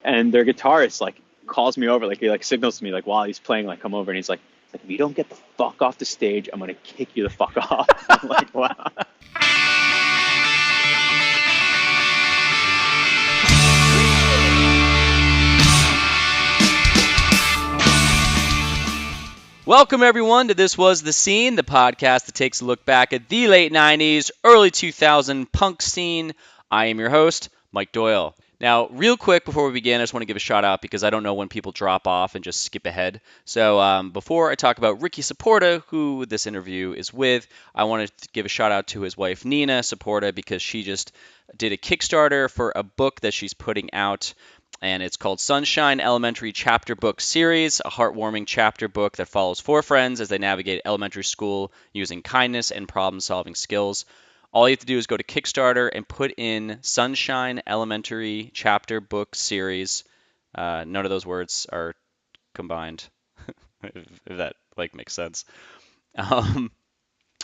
and their guitarist like calls me over, like he like signals to me like while he's playing, like come over, and he's like if you don't get the fuck off the stage, I'm gonna kick you the fuck off. I'm like, wow. Welcome, everyone, to This Was The Scene, the podcast that takes a look back at the late 90s, early 2000 punk scene. I am your host, Mike Doyle. Now, real quick before we begin, I just want to give a shout out because I don't know when people drop off and just skip ahead. So before I talk about Ricky Saporta, who this interview is with, I want to give a shout out to his wife, Nina Saporta, because she just did a Kickstarter for a book that she's putting out, and it's called Sunshine Elementary Chapter Book Series, a heartwarming chapter book that follows four friends as they navigate elementary school using kindness and problem-solving skills. All you have to do is go to Kickstarter and put in Sunshine Elementary Chapter Book Series. None of those words are combined, if that makes sense. I'll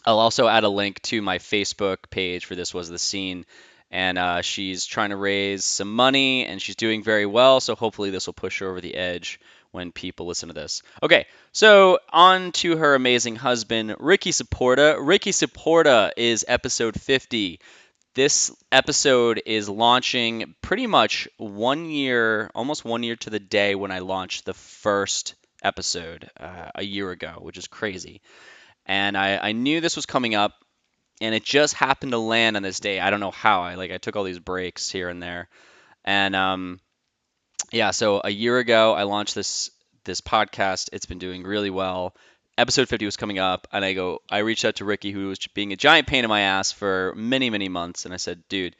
also add a link to my Facebook page for This Was The Scene. And she's trying to raise some money, and she's doing very well, so hopefully this will push her over the edge when people listen to this. Okay, so on to her amazing husband, Ricky Saporta. Ricky Saporta is episode 50. This episode is launching pretty much 1 year, almost 1 year to the day when I launched the first episode a year ago, which is crazy. And I knew this was coming up, and it just happened to land on this day. I don't know how. I took all these breaks here and there, and yeah. So a year ago, I launched this podcast. It's been doing really well. Episode 50 was coming up, and I reached out to Ricky, who was being a giant pain in my ass for many, many months, and I said, dude,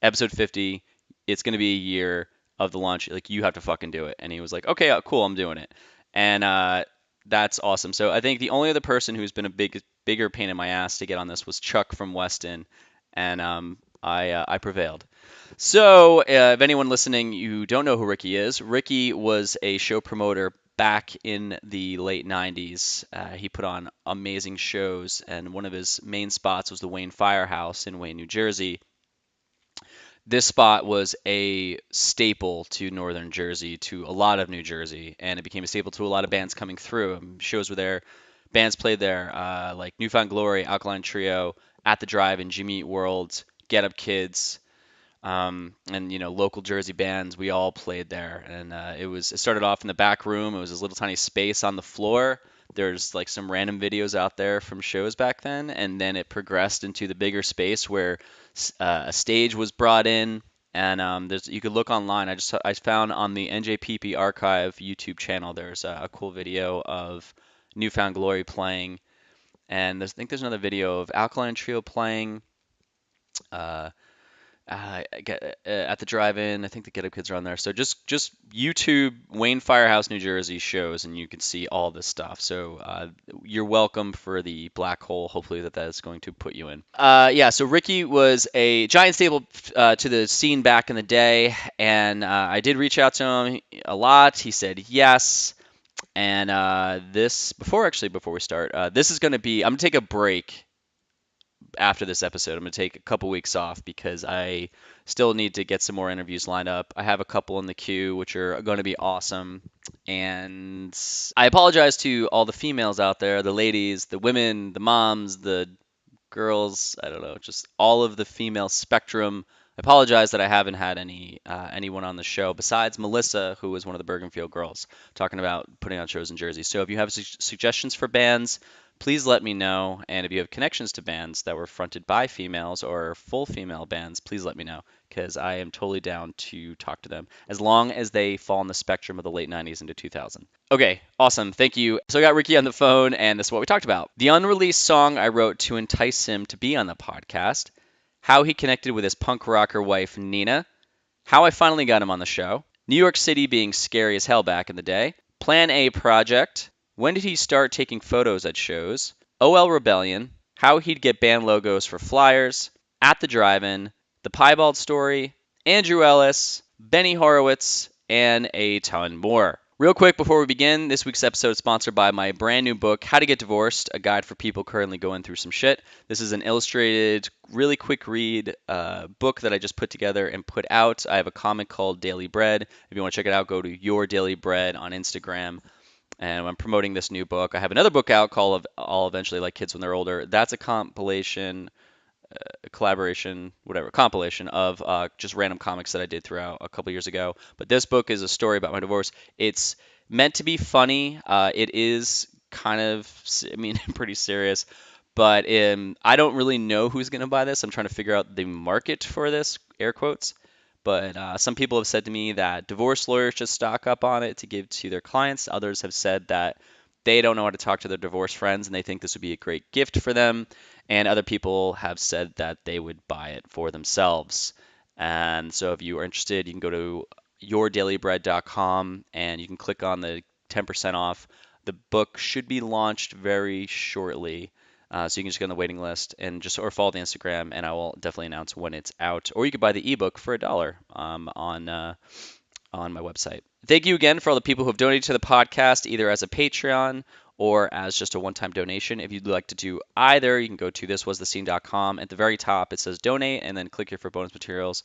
episode 50, it's gonna be a year of the launch. Like, you have to fucking do it. And he was like, okay, cool, I'm doing it. And that's awesome. So I think the only other person who's been a bigger pain in my ass to get on this was Chuck from Weston, and I prevailed. So if anyone listening, you don't know who Ricky is, Ricky was a show promoter back in the late 90s. He put on amazing shows, and one of his main spots was the Wayne Firehouse in Wayne, New Jersey. This spot was a staple to Northern Jersey, to a lot of New Jersey, and it became a staple to a lot of bands coming through. Shows were there, bands played there, like Newfound Glory, Alkaline Trio, At the Drive-In, Jimmy Eat World, Get Up Kids, and local Jersey bands. We all played there, and it started off in the back room. It was this little tiny space on the floor. There's like some random videos out there from shows back then, and then it progressed into the bigger space where a stage was brought in, and you could look online. I found on the NJPP Archive YouTube channel there's a cool video of Newfound Glory playing, and I think there's another video of Alkaline Trio playing. At the drive-in, I think the Get Up Kids are on there. So just YouTube Wayne Firehouse, New Jersey shows, and you can see all this stuff. So you're welcome for the black hole. Hopefully that is going to put you in. Yeah. So Ricky was a giant staple to the scene back in the day, and I did reach out to him a lot. He said yes. And before we start, this is going to be. I'm going to take a break after this episode. I'm going to take a couple weeks off because I still need to get some more interviews lined up. I have a couple in the queue, which are going to be awesome. And I apologize to all the females out there, the ladies, the women, the moms, the girls, I don't know, just all of the female spectrum. I apologize that I haven't had anyone on the show besides Melissa, who was one of the Bergenfield girls, talking about putting on shows in Jersey. So if you have suggestions for bands, please let me know. And if you have connections to bands that were fronted by females or full female bands, please let me know, because I am totally down to talk to them as long as they fall in the spectrum of the late 90s into 2000. Okay, awesome. Thank you. So I got Ricky on the phone, and this is what we talked about. The unreleased song I wrote to entice him to be on the podcast, how he connected with his punk rocker wife, Nina, how I finally got him on the show, New York City being scary as hell back in the day, Plan A project, when did he start taking photos at shows, OL Rebellion, how he'd get band logos for flyers, At the Drive-In, the Piebald story, Andrew Ellis, Benny Horowitz, and a ton more. Real quick before we begin, this week's episode is sponsored by my brand new book, How to Get Divorced, a guide for people currently going through some shit. This is an illustrated, really quick read book that I just put together and put out. I have a comic called Daily Bread. If you want to check it out, go to Your Daily Bread on Instagram. And I'm promoting this new book. I have another book out called I'll Eventually Like Kids When They're Older. That's a compilation compilation of just random comics that I did throughout a couple years ago. But this book is a story about my divorce. It's meant to be funny. It is kind of, pretty serious. But I don't really know who's going to buy this. I'm trying to figure out the market for this, air quotes. But some people have said to me that divorce lawyers should stock up on it to give to their clients. Others have said that they don't know how to talk to their divorce friends and they think this would be a great gift for them. And other people have said that they would buy it for themselves. And so if you are interested, you can go to yourdailybread.com and you can click on the 10% off. The book should be launched very shortly. So you can just get on the waiting list and or follow the Instagram, and I will definitely announce when it's out. Or you could buy the ebook for $1 on my website. Thank you again for all the people who have donated to the podcast, either as a Patreon or as just a one-time donation. If you'd like to do either, you can go to thiswasthescene.com. At the very top, it says donate, and then click here for bonus materials.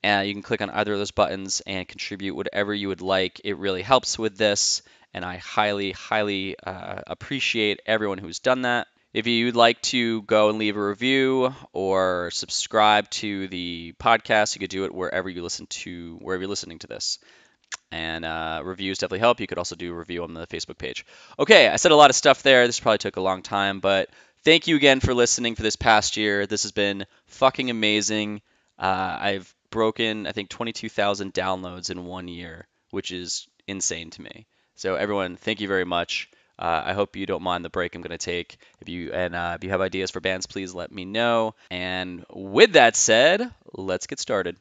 And you can click on either of those buttons and contribute whatever you would like. It really helps with this, and I highly, highly appreciate everyone who's done that. If you'd like to go and leave a review or subscribe to the podcast, you could do it wherever you're listening to this. And reviews definitely help. You could also do a review on the Facebook page. Okay, I said a lot of stuff there. This probably took a long time, but thank you again for listening for this past year. This has been fucking amazing. I've broken, I think, 22,000 downloads in 1 year, which is insane to me. So everyone, thank you very much. I hope you don't mind the break I'm going to take. If you have ideas for bands, please let me know. And with that said, let's get started.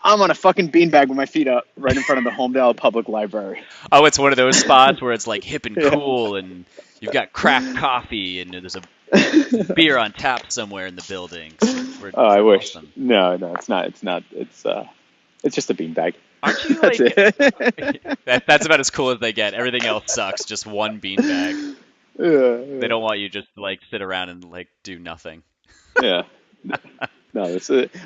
I'm on a fucking beanbag with my feet up right in front of the Homedale Public Library. Oh, it's one of those spots where it's like hip and cool, and you've got craft coffee, and there's a beer on tap somewhere in the building. So I wish. Awesome. No, it's not. It's not. It's just a beanbag. Aren't you like? That's about as cool as they get. Everything else sucks. Just one beanbag. Yeah. They don't want you just like sit around and like do nothing. Yeah. No,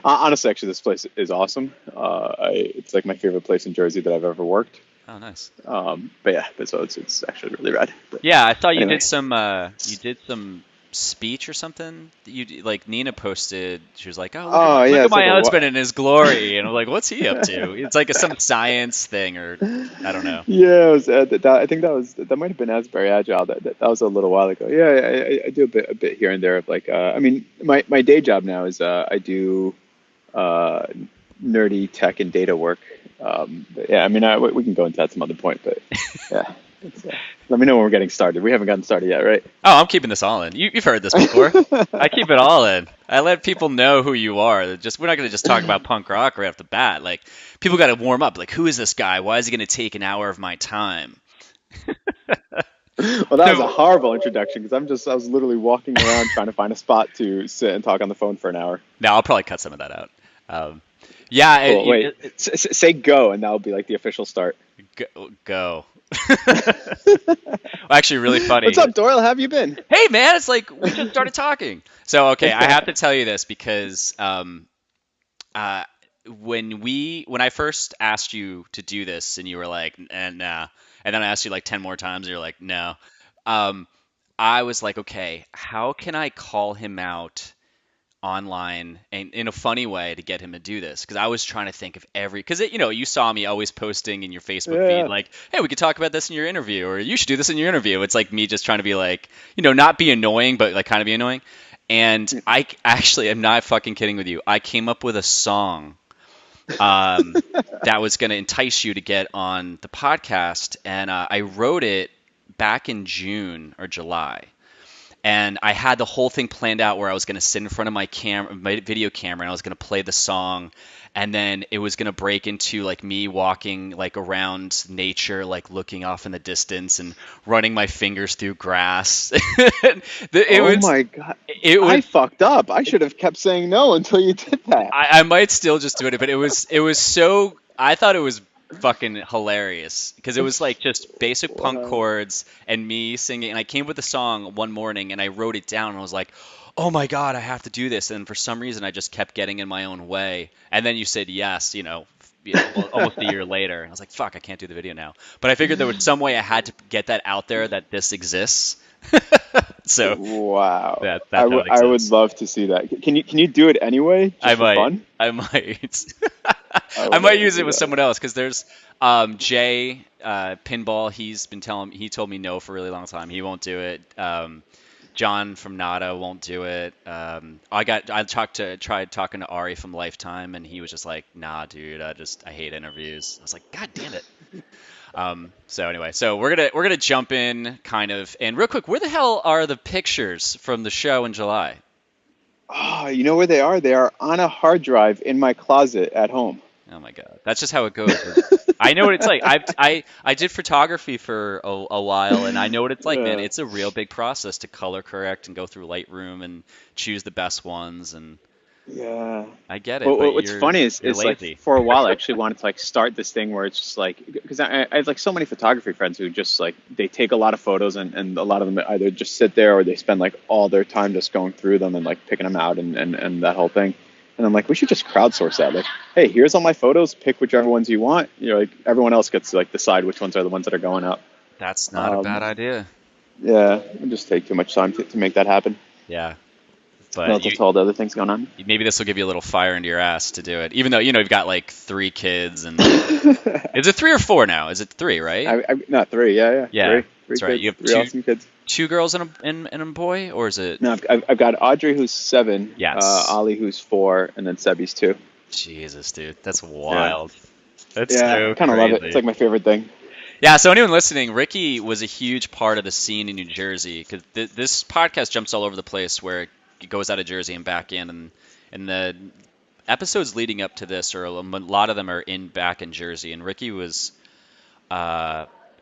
honestly, actually, this place is awesome. It's like my favorite place in Jersey that I've ever worked. Oh, nice. So it's actually really rad. But yeah, I saw you did some speech or something. Nina posted. She was like, "Oh, look at my husband in his glory," and I'm like, "What's he up to?" It's like some science thing, or I don't know. Yeah, I think that might have been Asbury Agile. That was a little while ago. Yeah, I do a bit here and there of like. My day job now is I do nerdy tech and data work. But yeah, we can go into that some other point, but yeah. Let me know when we're getting started. We haven't gotten started yet, right? Oh, I'm keeping this all in. You've heard this before. I keep it all in. I let people know who you are. We're not going to just talk about punk rock right off the bat. Like, people got to warm up. Like, who is this guy? Why is he going to take an hour of my time? Well, that was a horrible introduction because I was literally walking around trying to find a spot to sit and talk on the phone for an hour. No, I'll probably cut some of that out. Yeah. Cool. Say go, and that'll be like the official start. Go. Actually, really funny. What's up, Doyle? How have you been? Hey, man, it's like we just started talking. So, okay, I have to tell you this because when I first asked you to do this, and you were like, and then I asked you like 10 more times, and you're like, no. I was like, okay, how can I call him out online and in a funny way to get him to do this? Because I was trying to think of because you saw me always posting in your Facebook feed like, hey, we could talk about this in your interview, or you should do this in your interview. It's like me just trying to be like, not be annoying, but like kind of be annoying. And I actually am not fucking kidding with you. I came up with a song that was going to entice you to get on the podcast, and I wrote it back in June or July. And I had the whole thing planned out where I was going to sit in front of my video camera, and I was going to play the song, and then it was going to break into like me walking like around nature, like looking off in the distance and running my fingers through grass. My God. I fucked up. I should have kept saying no until you did that. I might still just do it, but it was so, I thought it was fucking hilarious because it was like just basic punk Wow. chords and me singing. And I came up with a song one morning and I wrote it down and I was like, oh my God, I have to do this. And for some reason, I just kept getting in my own way. And then you said yes, almost a year later. And I was like, fuck, I can't do the video now. But I figured there was some way I had to get that out there that this exists. So Wow. that's how it I would exists. love to see that. Can you do it anyway, I just for might. fun? I might. I I would might love to use see it with that. someone else because there's Jay Pinball. He told me no for a really long time. He won't do it. John from Nada won't do it. Tried talking to Ari from Lifetime, and he was just like, "Nah, dude, I hate interviews." I was like, "God damn it." So anyway, so we're gonna jump in kind of and real quick. Where the hell are the pictures from the show in July? Oh, you know where they are? They are on a hard drive in my closet at home. Oh my God, that's just how it goes. I know what it's like. I did photography for a while, and I know what it's like, man. Yeah. It's a real big process to color correct and go through Lightroom and choose the best ones. And Yeah. I get it, Well, but what's you're funny you're is like lazy. for a while I actually wanted to like start this thing where it's just like because I have like so many photography friends who just like they take a lot of photos and a lot of them either just sit there or they spend like all their time just going through them and like picking them out and that whole thing. And I'm like, we should just crowdsource that. Like, hey, here's all my photos. Pick whichever ones you want. You know, like everyone else gets to like decide which ones are the ones that are going up. That's not a bad Um, idea. yeah, it would just take too much time to make that happen. Yeah, but Relative to all the other things going on. maybe this will give you a little fire into your ass to do it. Even though you've got like three kids, and is it three or four now? Is it three, right? Not three. Yeah, yeah, Yeah, three that's right. You kids, have three awesome kids. two girls and a boy, or is it? No, I've got Audrey who's 7, Yes. Ollie who's 4, and then Sebby's 2. Jesus, dude, that's Yeah, wild. That's yeah, I so kind of love it. It's crazy. like my favorite thing. Yeah, so anyone listening, Ricky was a huge part of the scene in New Jersey because this podcast jumps all over the place where it goes out of Jersey and back in, and the episodes leading up to this, or a lot of them are back in Jersey, and Ricky was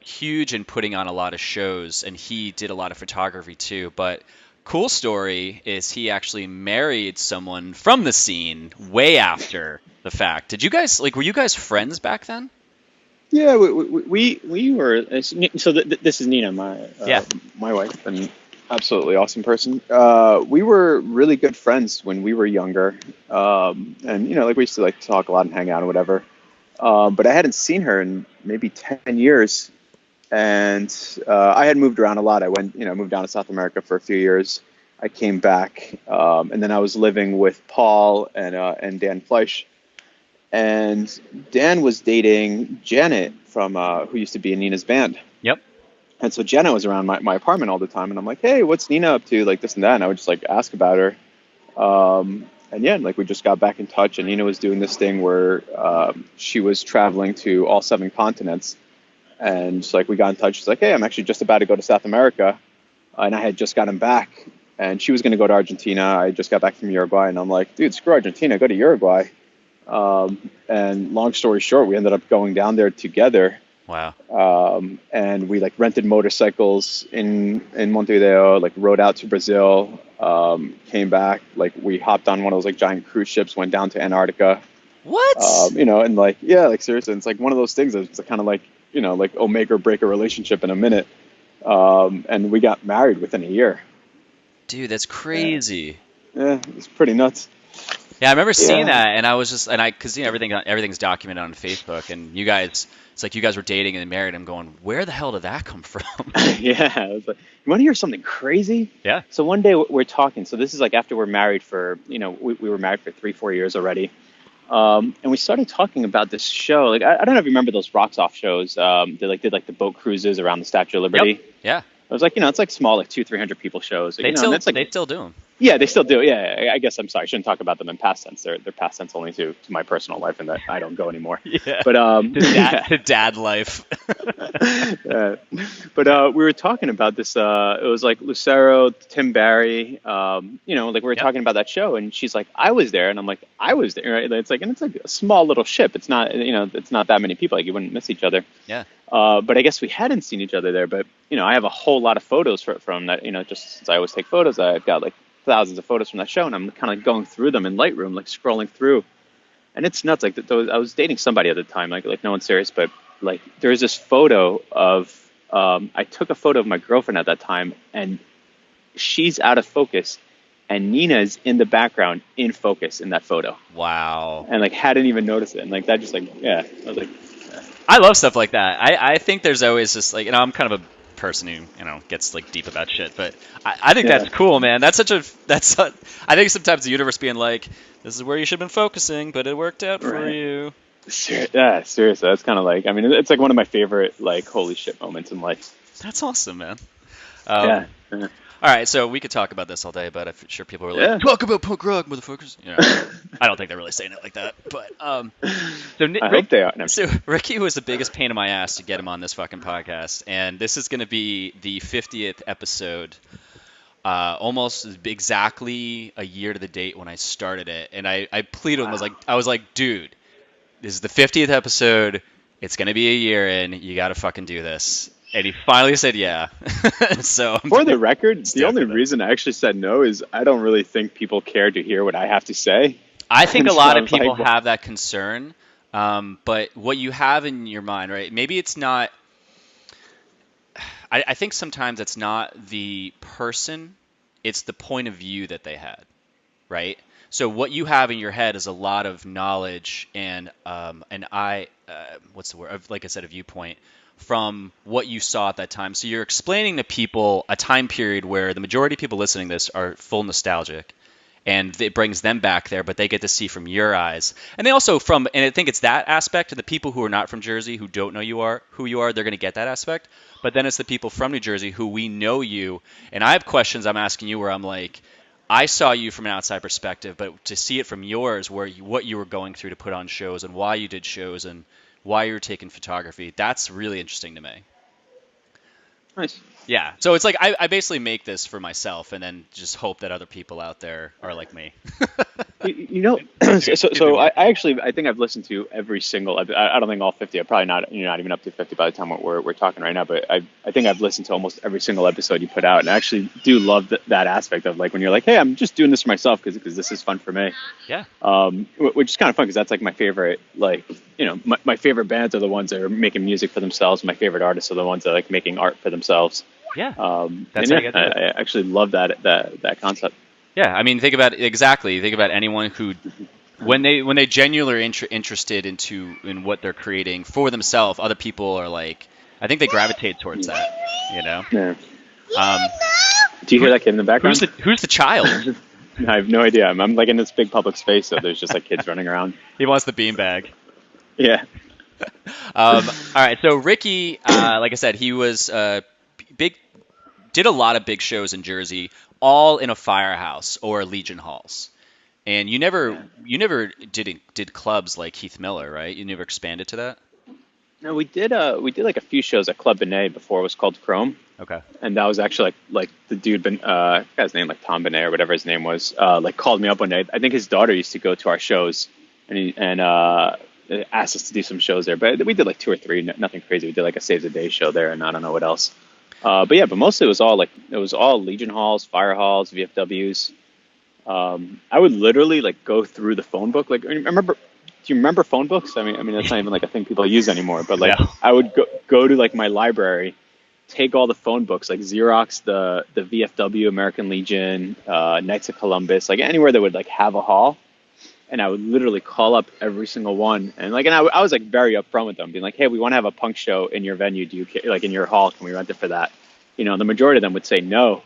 huge in putting on a lot of shows, and he did a lot of photography too. But cool story is he actually married someone from the scene way after the fact. Did you guys were you guys friends back then? Yeah, we were. So this is Nina, Yeah. my wife, and absolutely awesome person. We were really good friends when we were younger, and like we used to like talk a lot and hang out and whatever. But I hadn't seen her in maybe 10 years, and I had moved around a lot. I went, moved down to South America for a few years. I came back, and then I was living with Paul and Dan Fleisch, and Dan was dating Janet from who used to be in Nina's band. Yep. And so Janet was around my apartment all the time, and I'm like, hey, what's Nina up to? Like this and that, and I would just like ask about her. And yeah, like we just got back in touch, and Nina was doing this thing where she was traveling to all 7 continents, and so, like we got in touch. She's like, hey, I'm actually just about to go to South America, and I had just gotten back, and she was going to go to Argentina. I just got back from Uruguay, and I'm like, dude, screw Argentina, go to Uruguay. And long story short, we ended up going down there together. Wow. And we like rented motorcycles in Montevideo, like rode out to Brazil, came back, like we hopped on one of those like giant cruise ships, went down to Antarctica, What? and like, yeah, like seriously, it's like one of those things that's kind of like, like oh, make or break a relationship in a minute. And we got married within a year. Dude, that's Yeah, crazy. yeah, it's pretty nuts. Yeah, I remember seeing Yeah. that, and I was just, and I, because everything's documented on Facebook, and it's like you guys were dating and married. I'm going, where the hell did that come from? Yeah, I was like, you want to hear something crazy? Yeah. So one day we're talking. So this is like after we're married for, we were married for 3, 4 years already. And we started talking about this show. Like, I don't know if you remember those Rocks Off shows. They like did like the boat cruises around the Statue of Yep. Liberty. Yeah. It was like, it's like small, like 200, 300 people shows, and that's like, They still do them. yeah, they still do. Yeah, I guess I'm sorry. I shouldn't talk about them in past tense. They're past tense only to my personal life and that I don't go anymore. Yeah. But, To dad life. uh, but we were talking about this. It was like Lucero, Tim Barry. Like we were Yep. talking about that show, and she's like, "I was there," and I'm like, "I was there." Right? It's like a small little ship. It's not, it's not that many people. Like you wouldn't miss each other. Yeah. But I guess we hadn't seen each other there. But I have a whole lot of photos from that. Just since I always take photos, I've got like thousands of photos from that show, and I'm kind of going through them in Lightroom, like scrolling through. and it's nuts. Like I was dating somebody at the time, like no one's serious, but like there's this photo of I took a photo of my girlfriend at that time, and she's out of focus, and Nina is in the background in focus in that photo, Wow. and like hadn't even noticed it, and like that just like yeah, I was like I love stuff like that. I think there's always just like, I'm kind of a person who, gets like deep about shit, but I think yeah, that's cool, man. I think sometimes the universe being like, this is where you should have been focusing, but it worked out for right. you. Yeah, seriously, that's kind of like I mean it's like one of my favorite like holy shit moments in life. That's awesome, man. Yeah, Um, yeah, all right, so we could talk about this all day, but I'm sure people are like, yeah. talk about punk rock, motherfuckers. I don't think they're really saying it like that, but so I hope they are. No, so Ricky was the biggest pain in my ass to get him on this fucking podcast, and this is going to be the 50th episode, almost exactly a year to the date when I started it, and I pleaded with him, wow. I was like, dude, this is the 50th episode. It's going to be a year in. You got to fucking do this. And he finally said yeah. So I'm For pretty the record, the stoked only with it. reason I actually said no is I don't really think people care to hear what I have to say. I think And a so lot I of was like, people have that concern, but what you have in your mind, right? Maybe it's not. I think sometimes it's not the person; it's the point of view that they had, right? So what you have in your head is a lot of knowledge what's the word? Like I said, a viewpoint from what you saw at that time. So you're explaining to people a time period where the majority of people listening to this are full nostalgic, and it brings them back there, but they get to see from your eyes. And they also and I think it's that aspect, and the people who are not from Jersey, who don't know who you are, they're going to get that aspect. But then it's the people from New Jersey who we know you, and I have questions I'm asking you where I'm like, I saw you from an outside perspective, but to see it from yours, what you were going through to put on shows and why you did shows and why you were taking photography, that's really interesting to me. nice. Yeah. So it's like I basically make this for myself and then just hope that other people out there are like me. You know, Keep me I working. actually I think I've listened to every single. I don't think all 50. I'm probably not. You're not even up to 50 by the time we're talking right now. But I think I've listened to almost every single episode you put out, and I actually do love that aspect of like when you're like, hey, I'm just doing this for myself because this is fun for me. Yeah. Which is kind of fun because that's like my favorite. Like my favorite bands are the ones that are making music for themselves. My favorite artists are the ones that are like making art for themselves. Yeah. And That's how yeah, you got to do it. I actually love that concept. Yeah. I mean, think about exactly. Think about anyone who when they genuinely are interested in what they're creating for themselves, other people are like, I think they gravitate towards that. You know. Yeah. Um, Do you hear who's that kid in the who's background? the child? I have no idea. I'm like in this big public space, so there's just like kids running around. He wants the beanbag. Yeah. All right. So Ricky, like I said, he was big. Did a lot of big shows in Jersey, all in a firehouse or Legion halls. And Yeah. you never did clubs like Keith Miller, right? You never expanded to that. No, we did like a few shows at Club Benet before it was called Chrome, Okay. and that was actually like the dude I forgot his name, like Tom Benet or whatever his name was, like called me up one day. I think his daughter used to go to our shows, and he and asked us to do some shows there. But we did like two or three, nothing crazy. We did like a Saves the Day show there, and I don't know what else. But yeah, but mostly it was all Legion halls, fire halls, VFWs. I would literally like go through the phone book. Like, I remember, do you remember phone books? I mean that's not even like a thing people use anymore. But like, No. I would go to like my library, take all the phone books, like Xerox, the VFW, American Legion, Knights of Columbus, like anywhere that would like have a hall, and I would literally call up every single one, and like, and I was like very upfront with them, being like, hey, we want to have a punk show in your venue. Do you like in your hall? Can we rent it for that? The majority of them would say no.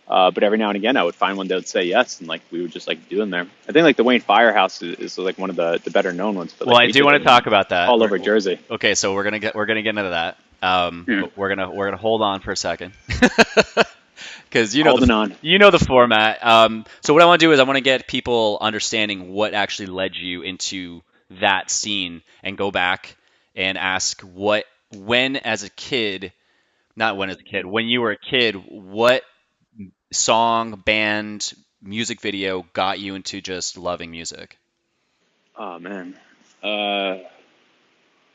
But every now and again, I would find one that would say yes, and like we would just like do them there. I think like the Wayne Firehouse is like one of the better known ones. But Well, like I we do did want to them talk about that. all over Jersey. Okay, so we're gonna get into that. Yeah. But we're gonna hold on for a second because Holding on. you know the format. So what I want to do is I want to get people understanding what actually led you into that scene and go back and ask when as a kid, not when as a kid, when you were a kid, what song, band, music video got you into just loving music? Oh man. Uh,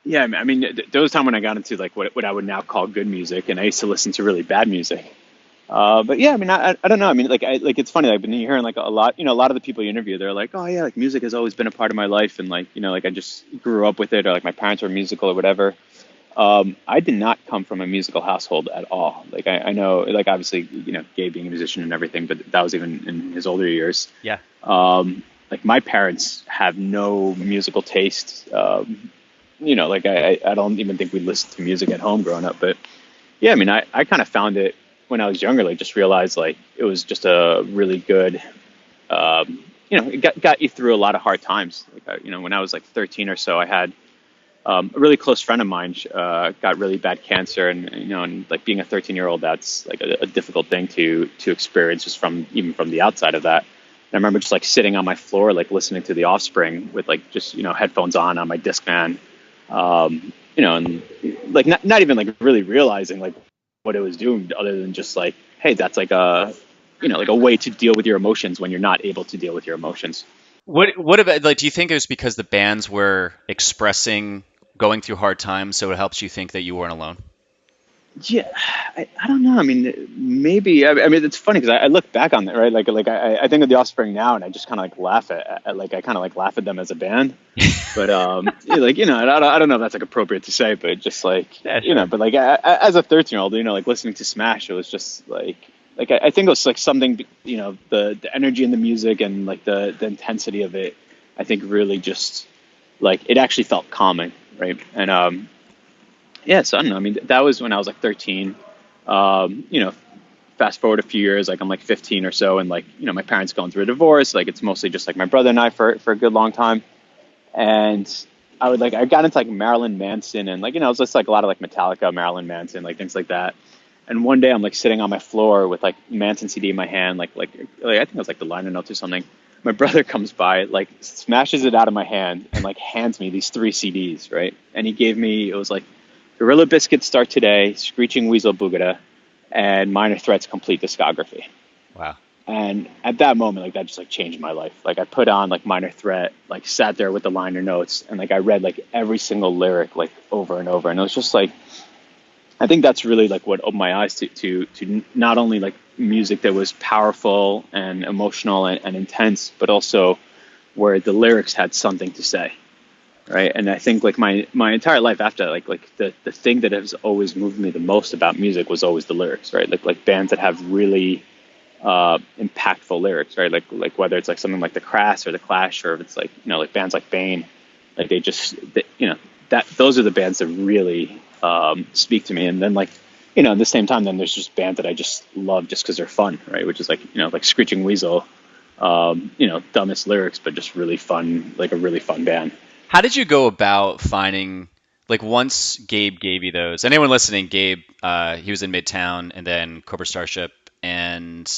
yeah, I mean, there was a time when I got into like what I would now call good music, and I used to listen to really bad music. But yeah, I mean, I don't know. I mean, like it's funny. I've been hearing like a lot, a lot of the people you interview, they're like, oh yeah, like music has always been a part of my life, and like, like I just grew up with it, or like my parents were musical or whatever. I did not come from a musical household at all. Like I know, like obviously, Gabe being a musician and everything, but that was even in his older years. Yeah. Like my parents have no musical taste. Like I don't even think we listened to music at home growing up. But yeah, I mean, I kind of found it when I was younger. Like just realized like it was just a really good, it got you through a lot of hard times. Like when I was like 13 or so, I had a really close friend of mine got really bad cancer, and and like being a 13-year-old, that's like a difficult thing to experience just from even from the outside of that. And I remember just like sitting on my floor, like listening to The Offspring with like just headphones on my Discman, and like not even like really realizing like what it was doing, other than just like, hey, that's like a like a way to deal with your emotions when you're not able to deal with your emotions. What about like? Do you think it was because the bands were expressing going through hard times, so it helps you think that you weren't alone? Yeah, I don't know. I mean, maybe. I mean, it's funny because I look back on that, right? Like I think of the Offspring now, and I just kind of like laugh like I kind of like laugh at them as a band. But yeah, like I don't know if that's like appropriate to say, but just like Yeah, sure. but like as a 13-year-old, like listening to Smash, it was just like I think it was like something, the energy in the music and like the intensity of it. I think really just like it actually felt calming, right? And yeah, so I don't know. I mean, that was when I was like 13. Um, you know, Fast forward a few years, like I'm like 15 or so, and like my parents going through a divorce. Like it's mostly just like my brother and I for a good long time. And I got into like Marilyn Manson, and like it was just like a lot of like Metallica, Marilyn Manson, like things like that. And one day I'm like sitting on my floor with like Manson CD in my hand, like I think it was like the liner notes or something. My brother comes by, like smashes it out of my hand, and like hands me these three CDs, right? And he gave me, it was like Gorilla Biscuits Start Today, Screeching Weasel Boogada, and Minor Threat's complete discography. Wow. And at that moment, like that just like changed my life. Like I put on like Minor Threat, like sat there with the liner notes, and like I read like every single lyric like over and over, and it was just like I think that's really like what opened my eyes to not only like music that was powerful and emotional and intense, but also where the lyrics had something to say, right? And I think like my entire life after like the thing that has always moved me the most about music was always the lyrics, right? Like bands that have really impactful lyrics, right? Like whether it's like something like the Crass or the Clash, or if it's like like bands like Bane, like that those are the bands that really speak to me. And then like at the same time, then there's just bands that I just love just because they're fun, right? Which is like like Screeching Weasel, dumbest lyrics but just really fun, like a really fun band. How did you go about finding, like, once Gabe gave you those? Anyone listening, Gabe, he was in Midtown and then Cobra Starship, and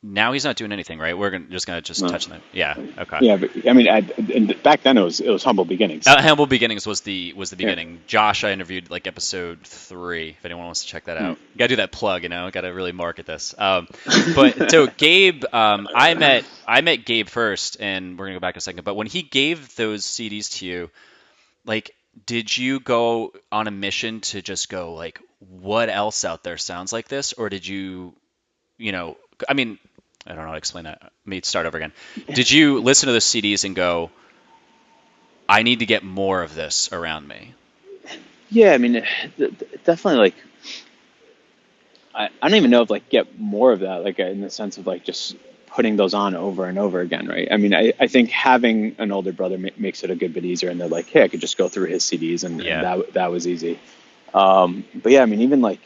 now he's not doing anything, right? Just gonna No. touch on that. Yeah. Okay. Yeah, but I mean, and back then it was humble beginnings. Humble Beginnings was the beginning. Josh, I interviewed like episode 3. If anyone wants to check that Yeah. out, gotta do that plug. Gotta really market this. But so Gabe, I met Gabe first, and we're gonna go back a second. But when he gave those CDs to you, like, did you go on a mission to just go like, what else out there sounds like this, or did you, you know, I mean, I don't know how to explain that. Let me start over again. Did you listen to the CDs and go, I need to get more of this around me? Yeah, I mean, definitely like I don't even know if like get more of that, like in the sense of like just putting those on over and over again, right? I mean, I think having an older brother makes it a good bit easier, and they're like, hey, I could just go through his CDs, and Yeah. that was easy. But yeah, I mean, even like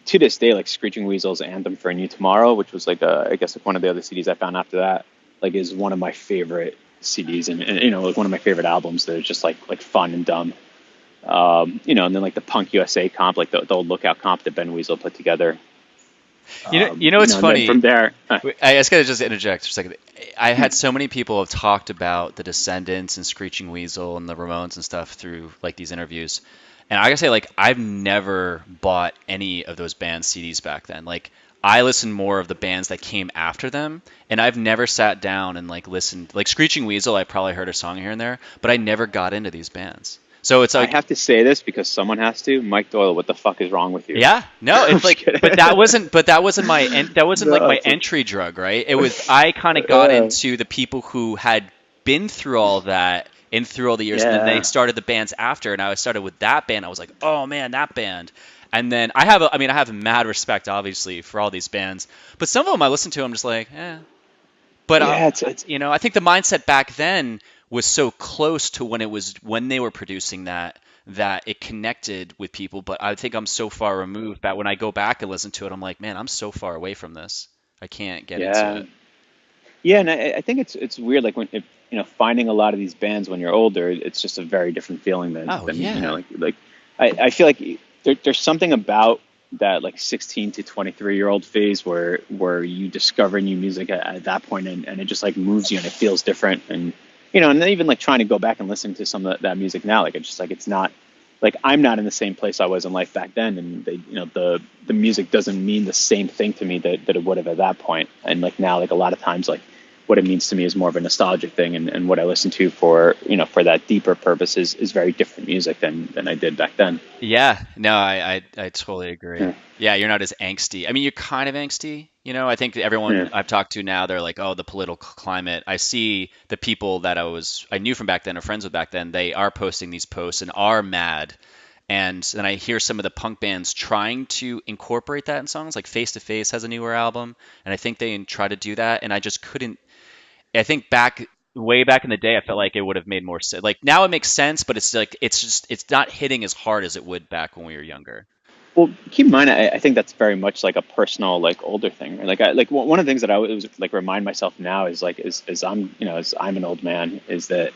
to this day, like Screeching Weasel's Anthem for a New Tomorrow, which was like I guess like one of the other CDs I found after that, like is one of my favorite CDs, and like one of my favorite albums that is just like fun and dumb. And then like the Punk USA comp, like the old Lookout comp that Ben Weasel put together. It's And then funny. from there, I just gotta just interject for a second. I had so many people have talked about the Descendants and Screeching Weasel and the Ramones and stuff through like these interviews, and I gotta say, like, I've never bought any of those bands' CDs back then. Like, I listened more of the bands that came after them, and I've never sat down and like listened. Like Screeching Weasel, I probably heard a song here and there, but I never got into these bands. So it's I like, have to say this because someone has to. Mike Doyle, what the fuck is wrong with you? yeah, no, I'm it's just like, kidding. but that wasn't that wasn't like No, my it's like, entry drug, right? It was, I kind of got into the people who had been through all that and through all the years, and then they yeah, started the bands after, and I started with that band. I was like, oh man, that band. And then I mean, I have mad respect, obviously, for all these bands, but some of them I listen to, I'm just like, eh. But yeah. It's I think the mindset back then was so close to when they were producing that it connected with people. But I think I'm so far removed that when I go back and listen to it, I'm like, man, I'm so far away from this. I can't get into yeah, it. yeah. And I think it's weird. Like when finding a lot of these bands when you're older, it's just a very different feeling Oh than yeah, I feel like there's something about that like 16 to 23-year-old phase where you discover new music at that point, and it just like moves you and it feels different. And and then even like trying to go back and listen to some of that music now, like it's just like it's not like I'm not in the same place I was in life back then, and the music doesn't mean the same thing to me that it would have at that point. And like now, like a lot of times, like what it means to me is more of a nostalgic thing, and what I listen to for for that deeper purpose is very different music than I did back then. yeah. No, I totally agree. Yeah, Yeah, you're not as angsty. I mean, you're kind of angsty. I think yeah, everyone I've talked to now, they're like, oh, the political climate. I see the people that I knew from back then or friends with back then, they are posting these posts and are mad. And then I hear some of the punk bands trying to incorporate that in songs, like Face to Face has a newer album, and I think they try to do that, and I just couldn't. I think way back in the day, I felt like it would have made more sense. Like now it makes sense, but it's like it's not hitting as hard as it would back when we were younger. well, keep in mind, I think that's very much like a personal, like older thing. Right? Like, one of the things that I always like remind myself now is like, as I'm, as I'm an old man, is that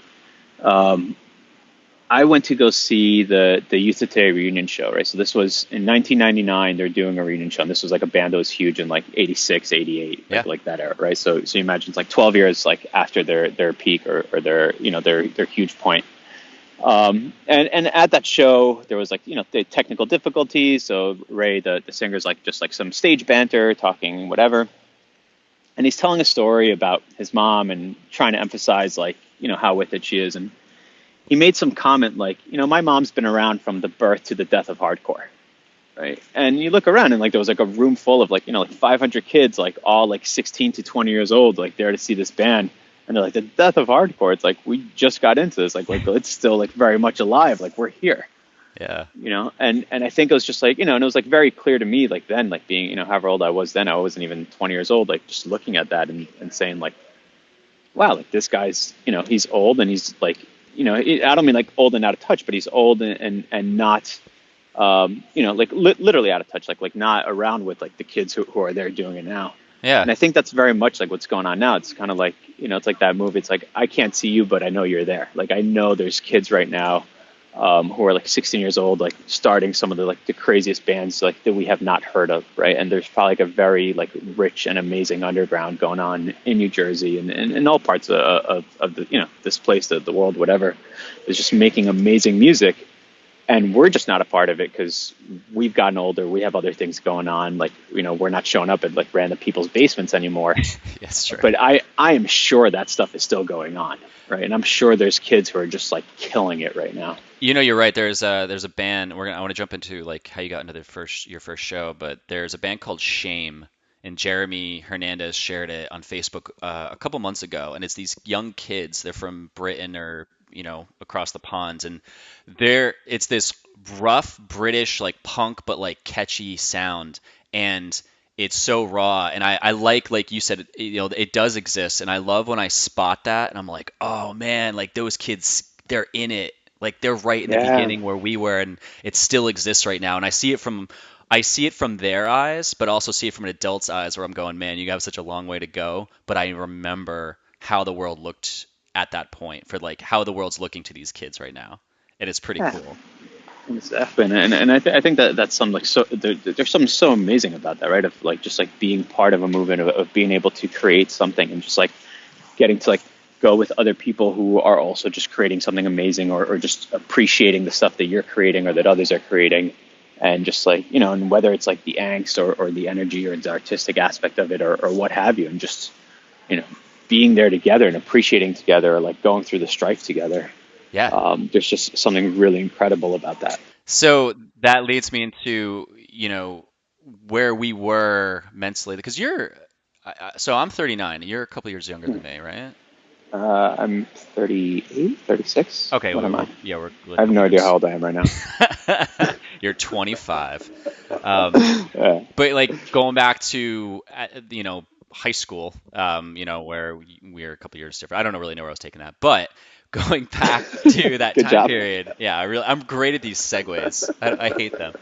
um, I went to go see the Youth Today reunion show, right? So this was in 1999. They're doing a reunion show, and this was like a band that was huge in like 86, 88, Yeah, like that era, right? So you imagine it's like 12 years like after their peak or their their huge point. And at that show, there was like the technical difficulties. So Ray, the singer's like just like some stage banter, talking whatever, and he's telling a story about his mom and trying to emphasize like how with it she is, and he made some comment like my mom's been around from the birth to the death of hardcore, right? And you look around and like there was like a room full of like like 500 kids, like all like 16 to 20 years old, like there to see this band. And they're like, the death of hardcore. It's like we just got into this, like it's still like very much alive, like we're here, yeah, and I think it was just like and it was like very clear to me like then, like being however old I was then, I wasn't even 20 years old, like just looking at that and saying like, wow, like this guy's he's old, and he's like I don't mean like old and out of touch, but he's old and not like literally out of touch, like not around with like the kids who are there doing it now. yeah. And I think that's very much like what's going on now. It's kind of like it's like that movie. It's like I can't see you, but I know you're there. Like I know there's kids right now who are like 16 years old, like starting some of the craziest bands like that we have not heard of, right? And there's probably like a very like rich and amazing underground going on in New Jersey and in all parts of the this place, the world, whatever, is just making amazing music, and we're just not a part of it because we've gotten older. We have other things going on. Like we're not showing up at like random people's basements anymore. That's true. But I am sure that stuff is still going on, right? And I'm sure there's kids who are just like killing it right now. You're right. There's a band. I want to jump into like how you got into your first show, but there's a band called Shame, and Jeremy Hernandez shared it on Facebook a couple months ago, and it's these young kids. They're from Britain or across the ponds, and it's this rough British like punk but like catchy sound, and it's so raw, and I like you said, it does exist, and I love when I spot that, and I'm like, oh man, like those kids, they're in it, like they're right in the Yeah. beginning where we were, and it still exists right now, and I see it from their eyes, but also see it from an adult's eyes, where I'm going, man, you have such a long way to go, but I remember how the world looked at that point, for like how the world's looking to these kids right now, and it's pretty Yeah. cool. Exactly, and I think that's some like there's something so amazing about that, right? Of like just like being part of a movement of being able to create something and just like getting to like go with other people who are also just creating something amazing, or just appreciating the stuff that you're creating or that others are creating, and just like and whether it's like the angst or the energy or the artistic aspect of it, or what have you, and just you know being there together and appreciating together, or like going through the strife together. Yeah. There's just something really incredible about that. So that leads me into, where we were mentally, because so I'm 39, you're a couple years younger than me, right? I'm 38, 36. Okay, What am I? yeah, we're a I have couple no idea how years. old I am right now. You're 25. Um, Yeah. but like going back to high school, where we were a couple years different. I don't really know where I was taking that, but going back to that Good time job. period, yeah, I'm great at these segues. I hate them.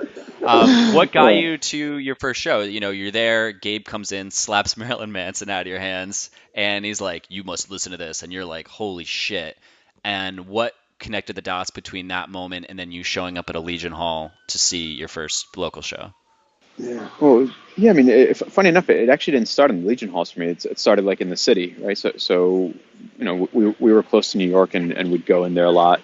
What got Yeah. you to your first show? You're there. Gabe comes in, slaps Marilyn Manson out of your hands, and he's like, "You must listen to this," and you're like, "Holy shit!" And what connected the dots between that moment and then you showing up at a Legion Hall to see your first local show? Yeah. Well, yeah. I mean, funny enough, it actually didn't start in the Legion halls for me. It started like in the city, right? So we were close to New York, and we'd go in there a lot.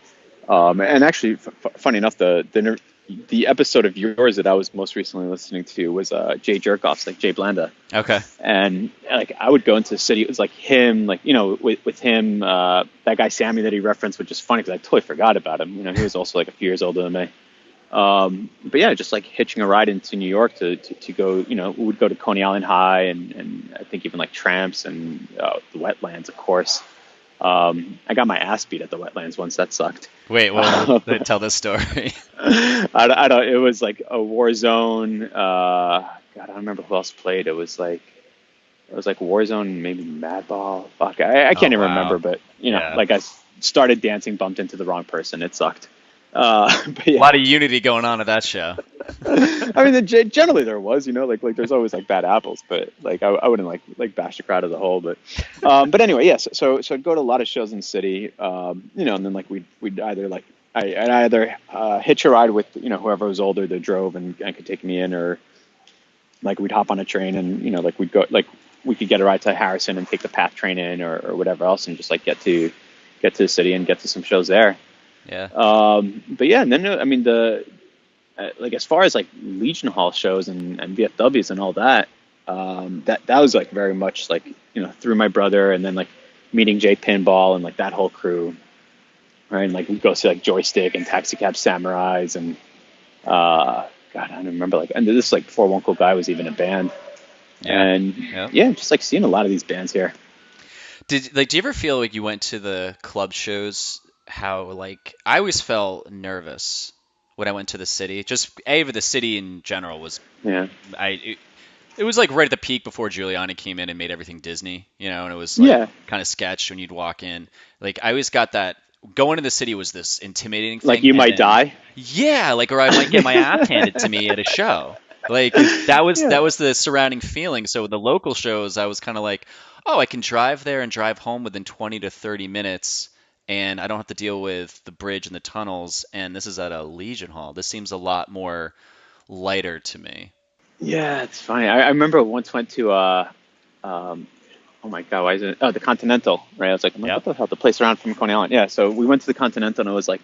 And actually, funny enough, the episode of yours that I was most recently listening to was Jay Jerkoff's, like Jay Blanda. Okay. And like I would go into the city. It was like him, like with him, that guy Sammy that he referenced, which is funny because I totally forgot about him. He was also like a few years older than me. But yeah, just like hitching a ride into New York to go. We would go to Coney Island High and I think even like Tramps and the Wetlands, of course. I got my ass beat at the Wetlands once. That sucked. Wait, well, tell this story. I don't. It was like a war zone. God, I don't remember who else played. It was like Warzone, maybe Madball. Fuck, I Oh, can't even remember. wow. But Yeah. like I started dancing, bumped into the wrong person. It sucked. But A yeah, lot of unity going on at that show. I mean, generally there was, like there's always like bad apples, but like I wouldn't like bash the crowd as a whole. But anyway, yes. So I'd go to a lot of shows in the city, and then like we'd either like I'd either hitch a ride with whoever was older that drove and could take me in, or like we'd hop on a train and like we'd go like we could get a ride to Harrison and take the PATH train in or whatever else and just like get to the city and get to some shows there. Yeah. But yeah, and then I mean like as far as like Legion Hall shows and VFWs and all that, that was like very much like through my brother and then like meeting Jay Pinball and like that whole crew, right? And like we go see like Joystick and Taxi Cab Samurais and God, I don't remember like and this is like before One Cool Guy was even a band. Yeah. And Yeah. yeah, just like seeing a lot of these bands here. Do you ever feel like you went to the club shows? How like I always felt nervous when I went to the city. Just the city in general was Yeah. it was like right at the peak before Giuliani came in and made everything Disney, and it was like Yeah. kind of sketch when you'd walk in. Like I always got that going to the city was this intimidating Like thing, you and might then die. yeah, like or I might get my ass handed to me at a show. Like that was Yeah. the surrounding feeling. So the local shows, I was kind of like, oh, I can drive there and drive home within 20 to 30 minutes, and I don't have to deal with the bridge and the tunnels. And this is at a Legion Hall. This seems a lot more lighter to me. Yeah, it's funny. I remember once went to um, oh my God, why is it? Oh, the Continental, right? I'm like, Yep. what the hell? The place around from Coney Island. Yeah, so we went to the Continental and it was like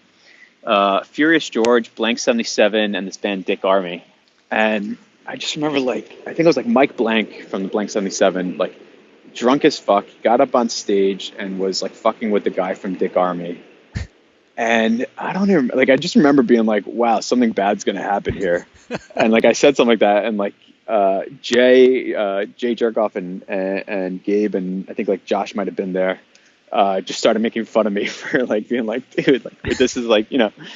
Furious George, Blank 77, and this band Dick Army. And I just remember like I think it was like Mike Blank from the Blank 77, like drunk as fuck, got up on stage and was like fucking with the guy from Dick Army. And I don't even like I just remember being like, wow, something bad's gonna happen here. And like I said something like that and like Jay Jerkoff and Gabe and I think like Josh might have been there. Just started making fun of me for like being like, dude, like this is like,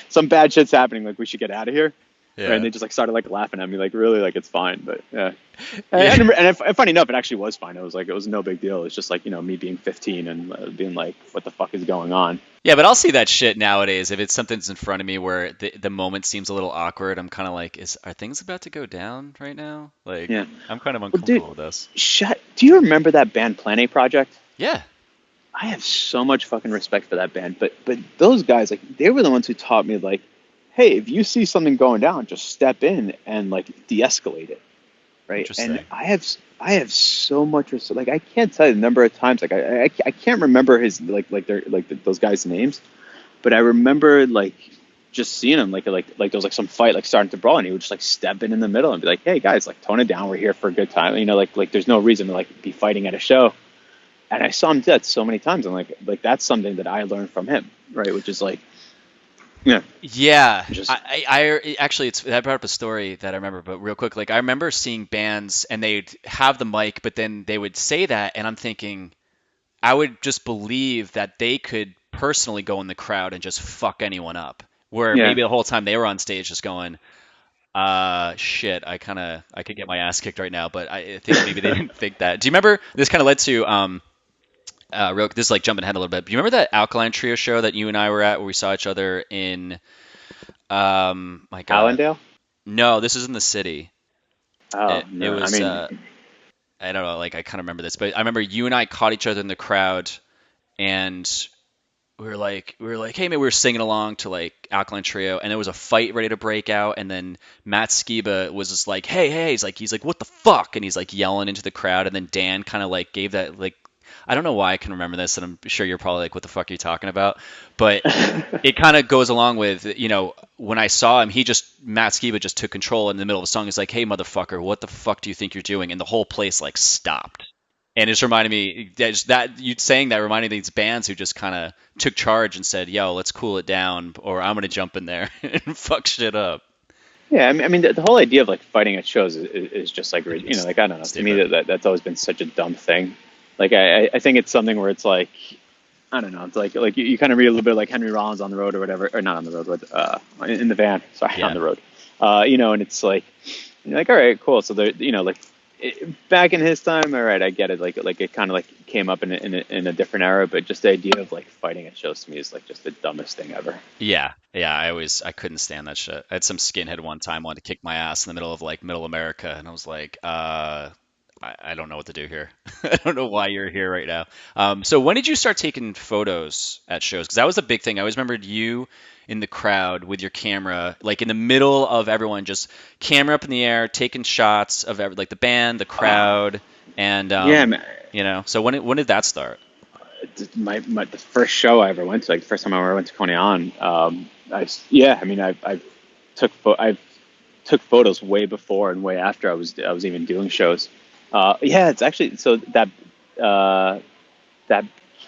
some bad shit's happening. Like we should get out of here. Right? And Yeah. they just like started like laughing at me, like really, like it's fine. But yeah, Yeah. and funny enough, it actually was fine. It was no big deal. It's just like me being 15 and being like, what the fuck is going on? Yeah, but I'll see that shit nowadays. If it's something's in front of me where the moment seems a little awkward, I'm kind of like, are things about to go down right now? Like, Yeah. I'm kind of Well, dude, uncomfortable with this. do you remember that band Plan A Project? Yeah. I have so much fucking respect for that band, but those guys, like, they were the ones who taught me, like, hey, if you see something going down, just step in and like de-escalate it, right? And Interesting. I have so much respect. Like, I can't tell you the number of times, like, I can't remember his those guys' names, but I remember like just seeing him like there was like some fight like starting to brawl, and he would just like step in the middle and be like, hey guys, like tone it down, we're here for a good time, like there's no reason to like be fighting at a show. And I saw him do that so many times, and like that's something that I learned from him, right? Which is like, Yeah, Yeah, just actually, it's that brought up a story that I remember, but real quick, like I remember seeing bands and they'd have the mic, but then they would say that, and I'm thinking I would just believe that they could personally go in the crowd and just fuck anyone up, where yeah. maybe the whole time they were on stage just going, shit, I could get my ass kicked right now, but I think maybe they didn't think that. Do you remember this kind of led to this is like jumping ahead a little bit. Do you remember that Alkaline Trio show that you and I were at where we saw each other in my God. Allendale. No, this is in the city. Oh It no, I was mean, I don't know, like I kind of remember this, but I remember you and I caught each other in the crowd and we were like, hey man, we were singing along to like Alkaline Trio, and there was a fight ready to break out, and then Matt Skiba was just like, hey, he's like, what the fuck, and he's like yelling into the crowd, and then Dan kind of like gave that like, I don't know why I can remember this, and I'm sure you're probably like, what the fuck are you talking about? But it kind of goes along with, when I saw him, Matt Skiba just took control in the middle of a song. He's like, hey, motherfucker, what the fuck do you think you're doing? And the whole place like stopped. And it's reminded me that you saying that reminded me of these bands who just kind of took charge and said, yo, let's cool it down, or I'm going to jump in there and fuck shit up. yeah, I mean, the whole idea of like fighting at shows is just like, It's like I don't know. To me, stupid. that's always been such a dumb thing. Like I think it's something where it's like I don't know. It's like you kind of read a little bit like Henry Rollins on the road or whatever, or not on the road, but in the van. Sorry, on Yeah. the road. And it's like you're like, all right, cool. So there, like back in his time, all right, I get it. Like it kind of like came up in a different era, but just the idea of like fighting at shows to me is like just the dumbest thing ever. Yeah. Yeah. I couldn't stand that shit. I had some skinhead one time wanted to kick my ass in the middle of like middle America. And I was like, I don't know what to do here. I don't know why you're here right now. So when did you start taking photos at shows? Because that was a big thing. I always remembered you in the crowd with your camera, like in the middle of everyone, just camera up in the air, taking shots of like the band, the Uh, crowd, and yeah, man. So when did that start? The first show I ever went to, like the first time I ever went to Coney Island, yeah, I mean, I've took photos way before and way after I was even doing shows. Yeah, it's actually so that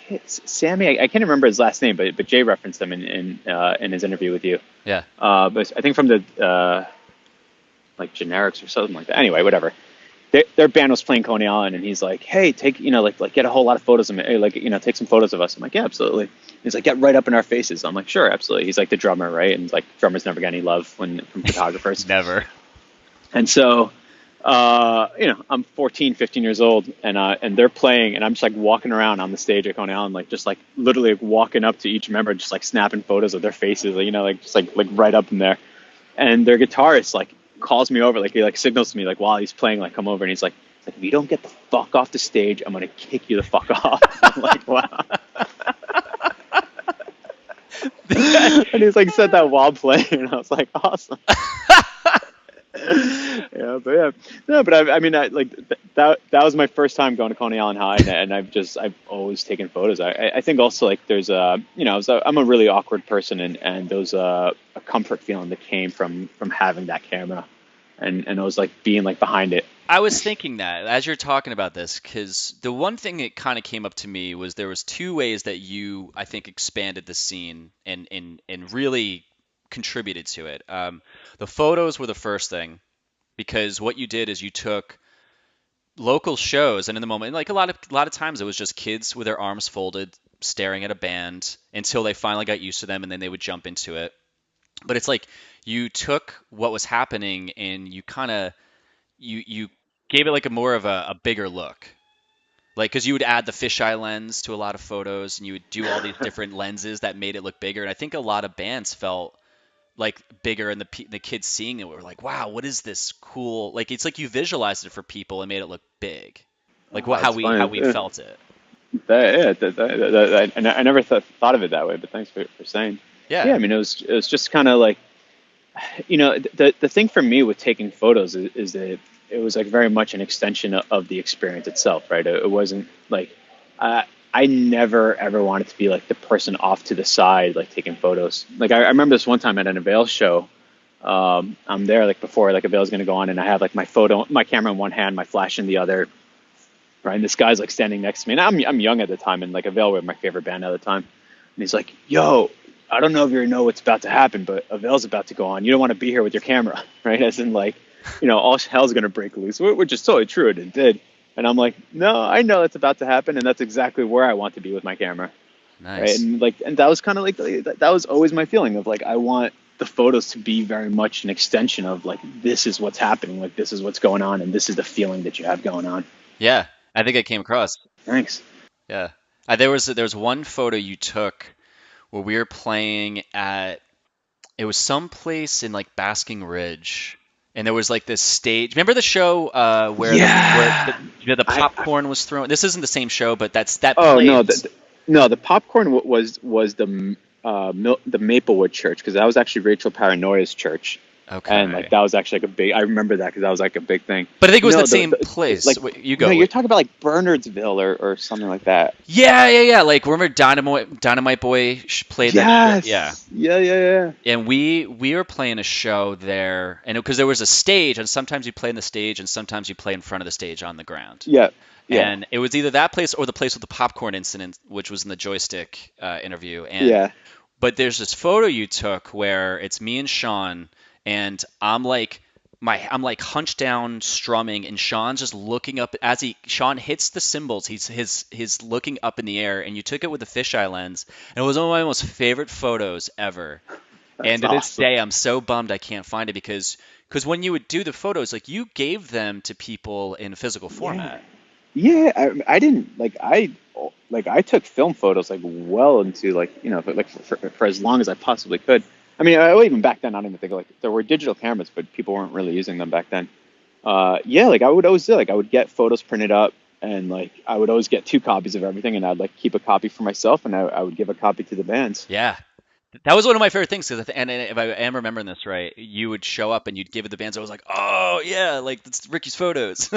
kid, Sammy, I can't remember his last name, but Jay referenced him in his interview with you. Yeah. But I think from the like generics or something like that. Anyway, whatever. Their band was playing Coney Island, and he's like, "Hey, take like get a whole lot of photos of me, like take some photos of us." I'm like, "Yeah, absolutely." He's like, "Get right up in our faces." I'm like, "Sure, absolutely." He's like the drummer, right? And like drummers never get any love from photographers. Never. And so, I'm 14, 15 years old, and they're playing, and I'm just like walking around on the stage at Coney Island, like just like literally like, walking up to each member, just like snapping photos of their faces, like, like just like right up in there. And their guitarist like calls me over, like he like signals to me like while he's playing, like come over, and he's like if you don't get the fuck off the stage, I'm gonna kick you the fuck off. I'm like, wow. And he's like said that while playing, and I was like, awesome. Yeah, but yeah, no, but I mean, that was my first time going to Coney Island High, and I've always taken photos. I think also like there's I'm a really awkward person, and there's a comfort feeling that came from having that camera, and I was like being like behind it. I was thinking that as you're talking about this, because the one thing that kind of came up to me was there was two ways that you, I think, expanded the scene and really contributed to it. The photos were the first thing because what you did is you took local shows, and in the moment, like a lot of times, it was just kids with their arms folded, staring at a band until they finally got used to them, and then they would jump into it. But it's like you took what was happening and you kind of you gave it like a more of a bigger look. Like, because you would add the fisheye lens to a lot of photos, and you would do all these different lenses that made it look bigger. And I think a lot of bands felt like bigger, and the kids seeing it were like, "Wow, what is this cool?" Like, it's like you visualized it for people and made it look big, like Oh, how it's we funny. felt it. Yeah, I never thought of it that way, but thanks for saying. Yeah, Yeah, I mean, it was just kind of like the thing for me with taking photos is that it was like very much an extension of the experience itself, right? It wasn't like uh, I never ever wanted to be like the person off to the side like taking photos. Like I remember this one time at an Avail show. I'm there like before like Avail's going to go on, and I have like my camera in one hand, my flash in the other, right? And this guy's like standing next to me, and I'm young at the time, and like Avail were my favorite band at the time, and he's like, "Yo." I don't know if you know what's about to happen, but a veil's about to go on. You don't want to be here with your camera, right? As in, like, all hell's going to break loose, which is totally true. And it did. And I'm like, no, I know it's about to happen. And that's exactly where I want to be with my camera. Right. Nice. And that was kind of like, that was always my feeling of like, I want the photos to be very much an extension of like, this is what's happening. Like, this is what's going on. And this is the feeling that you have going on. Yeah, I think I came across. Thanks. Yeah. There was one photo you took where we were playing at it was some place in like Basking Ridge, and there was like this stage. Remember the show Yeah. the popcorn was thrown? This isn't the same show, but that Oh no, plays. no, the popcorn was the Maplewood church because that was actually Rachel Paranoia's church, and like Okay. that was actually like a big. I remember that because that was like a big thing. But I think it was No, that same place. like Wait, you no, go. you're talking about like Bernardsville or something like that. Yeah, yeah, yeah. Like remember Dynamite Boy played that show? Yeah. Yes. Yeah, yeah, yeah. And we were playing a show there, and because there was a stage, and sometimes you play in the stage, and sometimes you play in front of the stage on the ground. Yeah. Yeah. And it was either that place or the place with the popcorn incident, which was in the joystick interview. And Yeah. but there's this photo you took where it's me and Sean, and I'm like hunched down strumming, and Sean's just looking up as Sean hits the cymbals. He's looking up in the air, and you took it with a fisheye lens, and it was one of my most favorite photos ever. And That's to this awesome. day, I'm so bummed I can't find it because when you would do the photos, like you gave them to people in physical Yeah. format. Yeah, I didn't like I took film photos like well into like like for as long as I possibly could. I mean, even back then I don't even think like there were digital cameras, but people weren't really using them back then. Yeah, like I would always do like I would get photos printed up and like I would always get two copies of everything and I'd like keep a copy for myself and I would give a copy to the bands. Yeah, that was one of my favorite things because and if I am remembering this right, you would show up and you'd give it the bands. I was like, oh yeah, like that's Ricky's photos.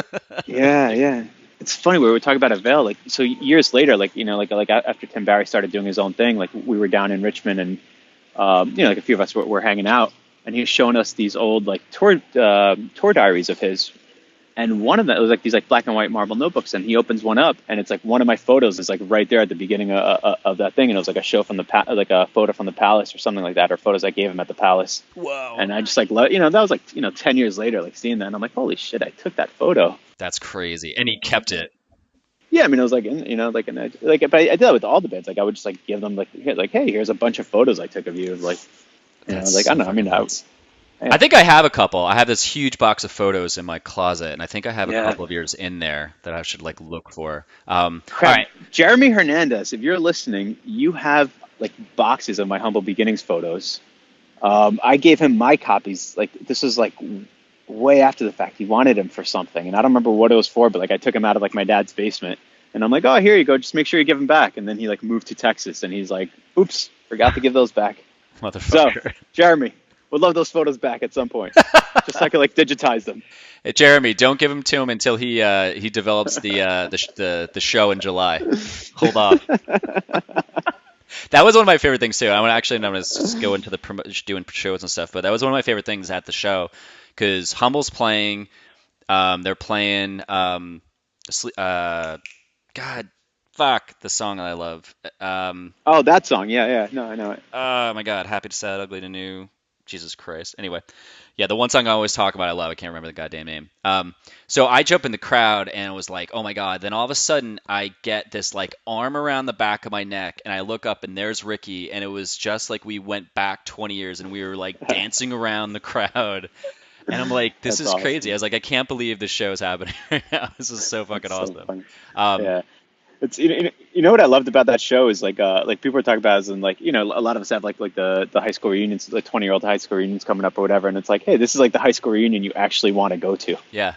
Yeah, yeah. It's funny we were talking about Avell, like so years later, like after Tim Barry started doing his own thing, like we were down in Richmond and like a few of us were hanging out, and he was showing us these old like tour diaries of his, and one of them it was like these like black and white marble notebooks, and he opens one up, and it's like one of my photos is like right there at the beginning of that thing, and it was like a show from like a photo from the palace or something like that, or photos I gave him at the palace, Whoa, and I just like that was like 10 years later, like seeing that, and I'm like, holy shit, I took that photo. that's crazy. And he kept it. Yeah, I mean, it was like, but I did that with all the bands. Like, I would just like give them like, hey, here's a bunch of photos I took of you. Like, That's like I don't so know. I mean, fucking nuts. I yeah, think I have a couple. I have this huge box of photos in my closet, and I think I have a yeah. couple of yours in there that I should like look for. All Crap, right. Jeremy Hernandez, if you're listening, you have like boxes of my humble beginnings photos. I gave him my copies. Like, this was like way after the fact. He wanted him for something, and I don't remember what it was for. But like, I took him out of like my dad's basement, and I'm like, oh, here you go. Just make sure you give him back. And then he like moved to Texas, and he's like, oops, forgot to give those back. So, Motherfucker. Jeremy, would love those photos back at some point, just so I could like digitize them. Hey, Jeremy, don't give them to him until he develops the show in July. Hold off. That was one of my favorite things too. I'm gonna just go into the doing shows and stuff, but that was one of my favorite things at the show because Humble's playing. They're playing. God, fuck the song that I love. Oh, that song. Yeah, yeah. No, I know it. Oh my God, happy to sad, ugly to new. Jesus Christ. Anyway, yeah, the one song I always talk about, I love. I can't remember the goddamn name. So I jump in the crowd and was like, oh my God. Then all of a sudden, I get this like arm around the back of my neck, and I look up, and there's Ricky, and it was just like we went back 20 years, and we were like dancing around the crowd. And I'm like, this That's is crazy. I awesome. was like, I can't believe this show is happening right now. This is so fucking That's so awesome. funny. Um, Yeah. It's what I loved about that show is like people are talking about as in like a lot of us have like the high school reunions, like 20-year-old high school reunions coming up or whatever, and it's like, hey, this is like the high school reunion you actually want to go to. yeah.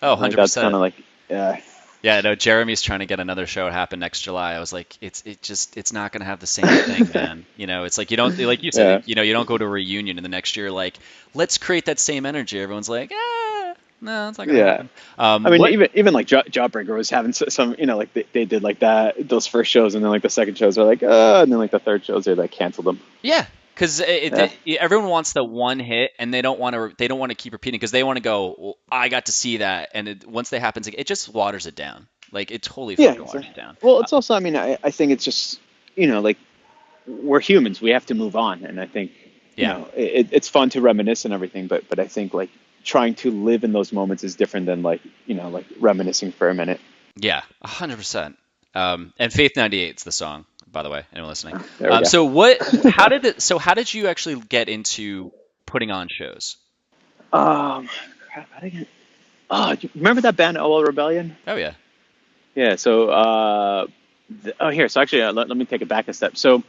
Oh, Like that's kind 100%. of like yeah. Yeah, no, Jeremy's trying to get another show to happen next July. I was like, it's not gonna have the same thing, man. It's like you don't like you Yeah. said, you don't go to a reunion and the next year like, let's create that same energy. Everyone's like, no, it's not gonna Yeah. happen. I mean, What? even like Jawbreaker was having some, like they did like that those first shows, and then like the second shows are like, and then like the third shows they like canceled them. Yeah, because Yeah, everyone wants the one hit and they don't want to keep repeating because they want to go. Well, I got to see that, and once that happens, it just waters it down. Like it totally yeah. fucking waters it down. Well, it's also, I mean, I think it's just like we're humans. We have to move on. And I think, Yeah. it's fun to reminisce and everything, but I think like trying to live in those moments is different than like, like reminiscing for a minute. Yeah, 100%. And Faith 98's the song, by the way, anyone listening. There we go. So what? How did it? So how did you actually get into putting on shows? Um, Crap, how did I get? Oh, do you remember that band OL Rebellion? Oh yeah. Yeah. So, here. So actually, let me take it back a step. So,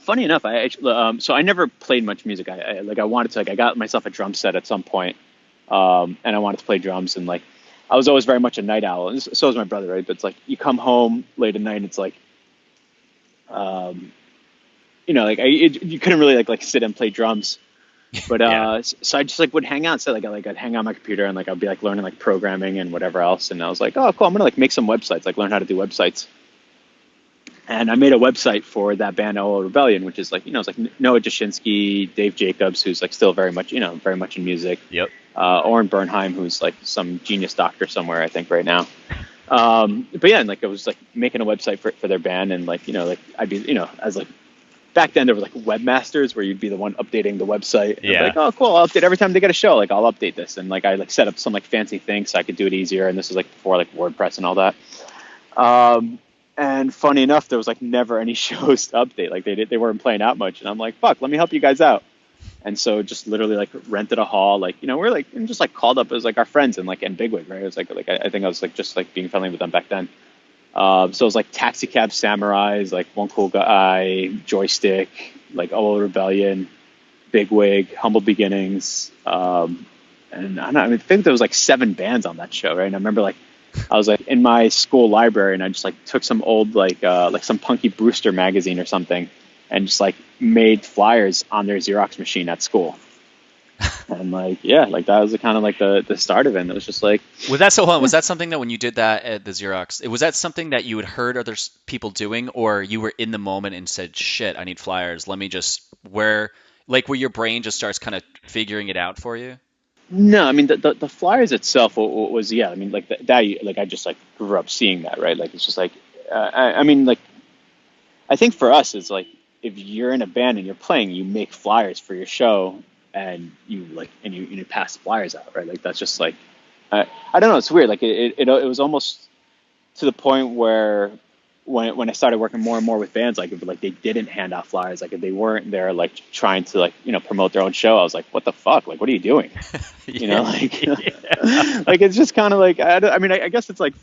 funny enough, I actually, so I never played much music. I wanted to, like, I got myself a drum set at some point, and I wanted to play drums, and like, I was always very much a night owl, and so was my brother, right? But it's like you come home late at night, and it's like, um, like you couldn't really like sit and play drums. But Yeah. so I just like would hang out. So like I'd hang out on my computer and like I'd be like learning like programming and whatever else. And I was like, oh cool, I'm gonna like make some websites, like learn how to do websites. And I made a website for that band OL Rebellion, which is like it's like Noah Jashinsky, Dave Jacobs, who's like still very much very much in music. Yep. Oren Bernheim, who's like some genius doctor somewhere, I think right now. But yeah, and like I was like making a website for their band, and like like I'd be as like back then there were like webmasters where you'd be the one updating the website. Yeah. Like, oh cool, I'll update every time they get a show. Like I'll update this, and like I like set up some like fancy things so I could do it easier. And this was like before like WordPress and all that. And funny enough, there was like never any shows to update. Like they weren't playing out much, and I'm like, fuck, let me help you guys out. And so just literally like rented a hall, like we're like and just like called up as like our friends and Bigwig, right? It was like I think I was like just like being friendly with them back then. So it was like Taxi Cab Samurais, like One Cool Guy, Joystick, like OL Rebellion, Bigwig, Humble Beginnings, and I don't know. I mean, I think there was like 7 bands on that show, right? And I remember like I was like in my school library, and I just like took some old like some Punky Brewster magazine or something, and just like made flyers on their Xerox machine at school. And like like that was kind of like the start of it. And it was just like Was that so? Hold on, was that something that when you did that at the Xerox, was that something that you had heard other people doing, or you were in the moment and said, "Shit, I need flyers. Let me just where your brain just starts kind of figuring it out for you." No, I mean the flyers itself was yeah. I mean like that like I just like grew up seeing that, right? Like it's just like I mean like I think for us it's like if you're in a band and you're playing, you make flyers for your show, and you like and you pass flyers out, right? Like that's just like I don't know. It's weird. Like it was almost to the point where when I started working more and more with bands, like if like they didn't hand out flyers, like if they weren't there like trying to like promote their own show, I was like, what the fuck? Like what are you doing? Yeah. Like like it's just kind of like I mean I guess it's like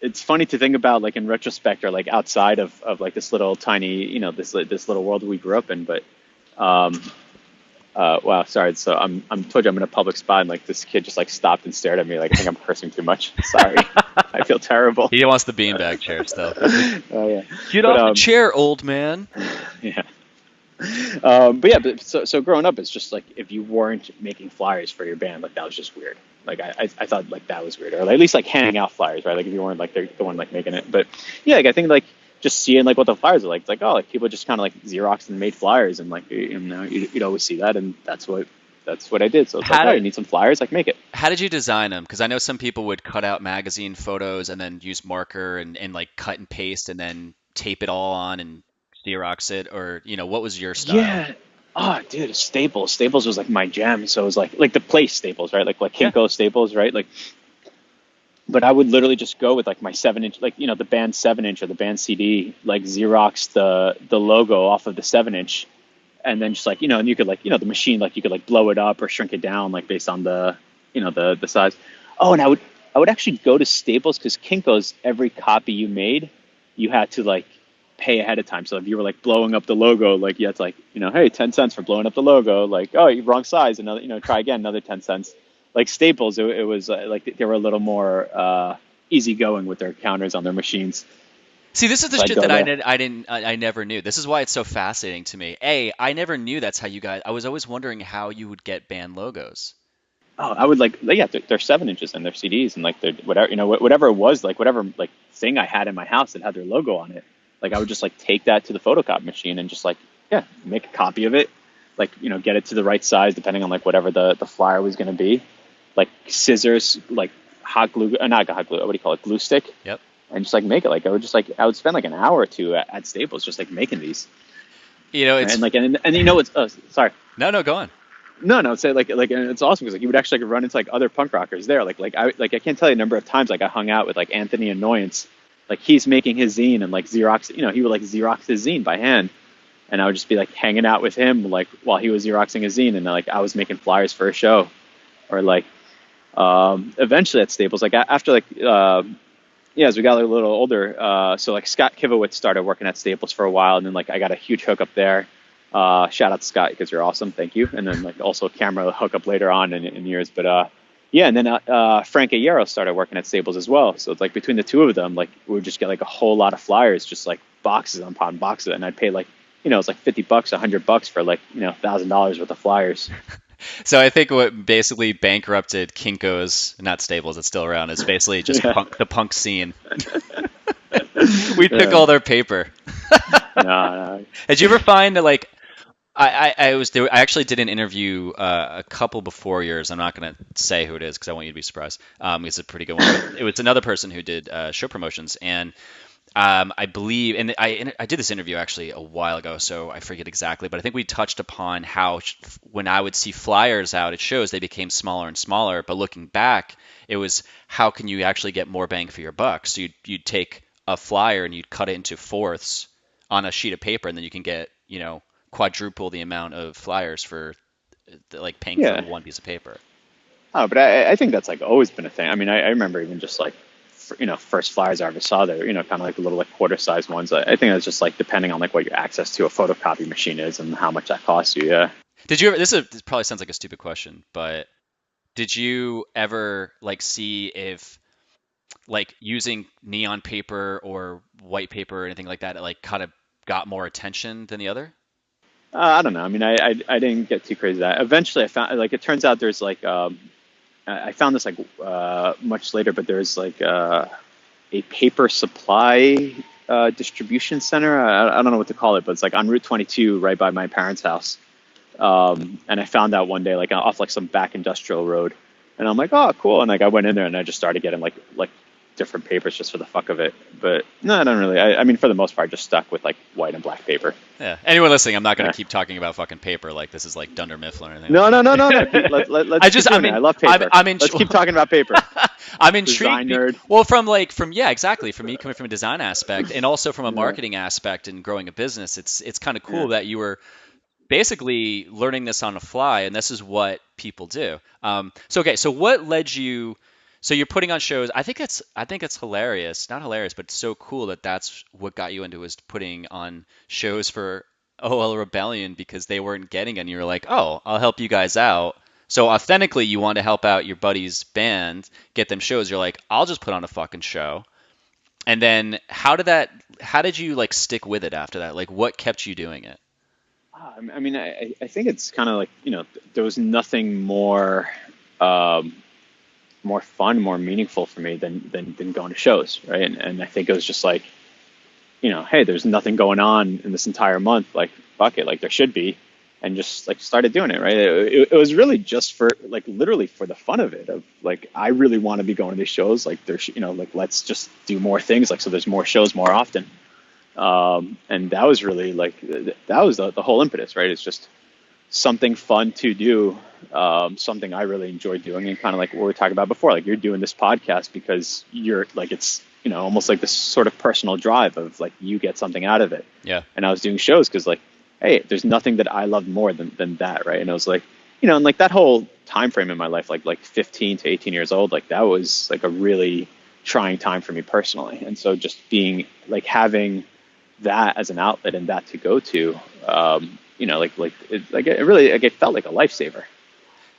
it's funny to think about like in retrospect or like outside of like this little tiny this little world we grew up in, but um wow, sorry. So I'm told you I'm in a public spot, and like this kid just like stopped and stared at me. Like I think I'm cursing too much. Sorry, I feel terrible. He wants the beanbag chair still. Oh yeah, Get off the chair, old man. yeah. But so growing up, it's just like if you weren't making flyers for your band, like that was just weird. Like I thought like that was weird, or like, at least like handing out flyers, right? Like if you weren't like the one like making it. But yeah, like I think like just seeing like what the flyers are like, it's like oh, like people just kind of like Xeroxed and made flyers, and like you'd always see that, and that's what I did. So it's like, oh, you need some flyers, like make it. How did you design them? Because I know some people would cut out magazine photos and then use marker and like cut and paste and then tape it all on and Xerox it, or what was your style? Yeah. Oh, dude, Staples. Staples was like my jam. So it was like the place Staples, right? Like Kinko Staples, right? Like, but I would literally just go with like my 7-inch, like the band 7-inch or the band CD, like Xerox the logo off of the 7-inch, and then just like and you could like the machine, like you could like blow it up or shrink it down like based on the the size. Oh, and I would actually go to Staples because Kinko's every copy you made, you had to like pay ahead of time. So if you were like blowing up the logo, like you had to like hey, 10 cents for blowing up the logo. Like oh, you wrong size, another try again, another 10 cents. Like Staples, it was like they were a little more easygoing with their counters on their machines. See, this is the So shit that I never knew. This is why it's so fascinating to me. I never knew that's how you guys. I was always wondering how you would get band logos. Oh, I would like yeah, they're 7 inches in their CDs, and like they're whatever whatever it was, like whatever like thing I had in my house that had their logo on it. Like I would just like take that to the photocopy machine and just like make a copy of it, like get it to the right size depending on like whatever the flyer was going to be. Like scissors, like hot glue, not hot glue. What do you call it? Glue stick. Yep. and just like make it. Like I would spend like an hour or two at Staples just like making these. And It's like and you know it's sorry. no, go on. No, no, say like and it's awesome because like you would actually like run into like other punk rockers there. I can't tell you the number of times like I hung out with like Anthony Annoyance, like he's making his zine and like Xerox, he would like Xerox his zine by hand, and I would just be like hanging out with him like while he was Xeroxing his zine, and like I was making flyers for a show, or like eventually at Staples like after like yeah, as we got a little older, so like Scott Kivowitz started working at Staples for a while, and then like I got a huge hookup there. Shout out to Scott because you're awesome, thank you. And then like also a camera hookup later on in years, but yeah, and then Frank Ayero started working at Staples as well. So it's like between the two of them, like we would just get like a whole lot of flyers, just like boxes upon boxes, and I'd pay like it's like $50, $100 for like $1,000 worth of flyers. So I think what basically bankrupted Kinko's, not Staples, it's still around, is basically just Yeah, the punk scene. We took yeah. all their paper. No, no. Did you ever find that like I was there? I actually did an interview a couple before yours. I'm not going to say who it is because I want you to be surprised. It's a pretty good one. But it was another person who did show promotions, and I believe, and I did this interview actually a while ago, so I forget exactly, but I think we touched upon how when I would see flyers out at shows, they became smaller and smaller. But looking back, it was how can you actually get more bang for your buck? So you'd take a flyer and you'd cut it into fourths on a sheet of paper, and then you can get quadruple the amount of flyers for like paying for Yeah. one piece of paper. Oh, but I think that's like always been a thing. I mean, I remember even just like, first flyers I ever saw there, kind of like the little like quarter size ones. I think that's just like depending on like what your access to a photocopy machine is and how much that costs you. Yeah. Did you ever? This probably sounds like a stupid question, but did you ever like see if like using neon paper or white paper or anything like that like kind of got more attention than the other? I don't know. I mean, I didn't get too crazy with that. Eventually, I found like it turns out there's like I found this like much later, but there's like a paper supply distribution center. I don't know what to call it, but it's like on Route 22, right by my parents' house. And I found out one day, like off like some back industrial road, and I'm like, oh, cool. And like I went in there and I just started getting like different papers just for the fuck of it. But no, I don't really. I mean, for the most part, just stuck with like white and black paper. Yeah. Anyone listening, I'm not going Yeah. to keep talking about fucking paper like this is like Dunder Mifflin or anything. No, no, no, no, no. Let's keep I doing it. mean, I love paper. I'm in. Let's keep talking about paper. I'm Design intrigued. nerd. Well, from yeah, exactly. From me coming from a design aspect and also from a Yeah, marketing aspect and growing a business, it's kind of yeah. cool that you were basically learning this on the fly, and this is what people do. So okay, so what led you? So you're putting on shows. I think it's hilarious, not hilarious, but it's so cool that that's what got you into is putting on shows for OL Rebellion because they weren't getting any. You're like, oh, I'll help you guys out. So authentically, you want to help out your buddy's band, get them shows. You're like, I'll just put on a fucking show. And then how did you like stick with it after that? Like what kept you doing it? I mean, I think it's kind of like, there was nothing um, more fun, more meaningful for me than going to shows, right? And I think it was just like, hey, there's nothing going on in this entire month. Like, fuck it, like there should be, and just like started doing it, right? It was really just for like literally for the fun of it. Of like, I really want to be going to these shows. Like, there's, like let's just do more things. Like, so there's more shows more often. And that was really like that was the whole impetus, right? It's just something fun to do, something I really enjoy doing, and kind of like what we were talking about before. Like you're doing this podcast because you're like it's almost like this sort of personal drive of like you get something out of it. Yeah. And I was doing shows because like, hey, there's nothing that I love more than that, right? And I was like, and like that whole time frame in my life, like 15 to 18 years old, like that was like a really trying time for me personally. And so just being like having that as an outlet and that to go to, it really like it felt like a lifesaver.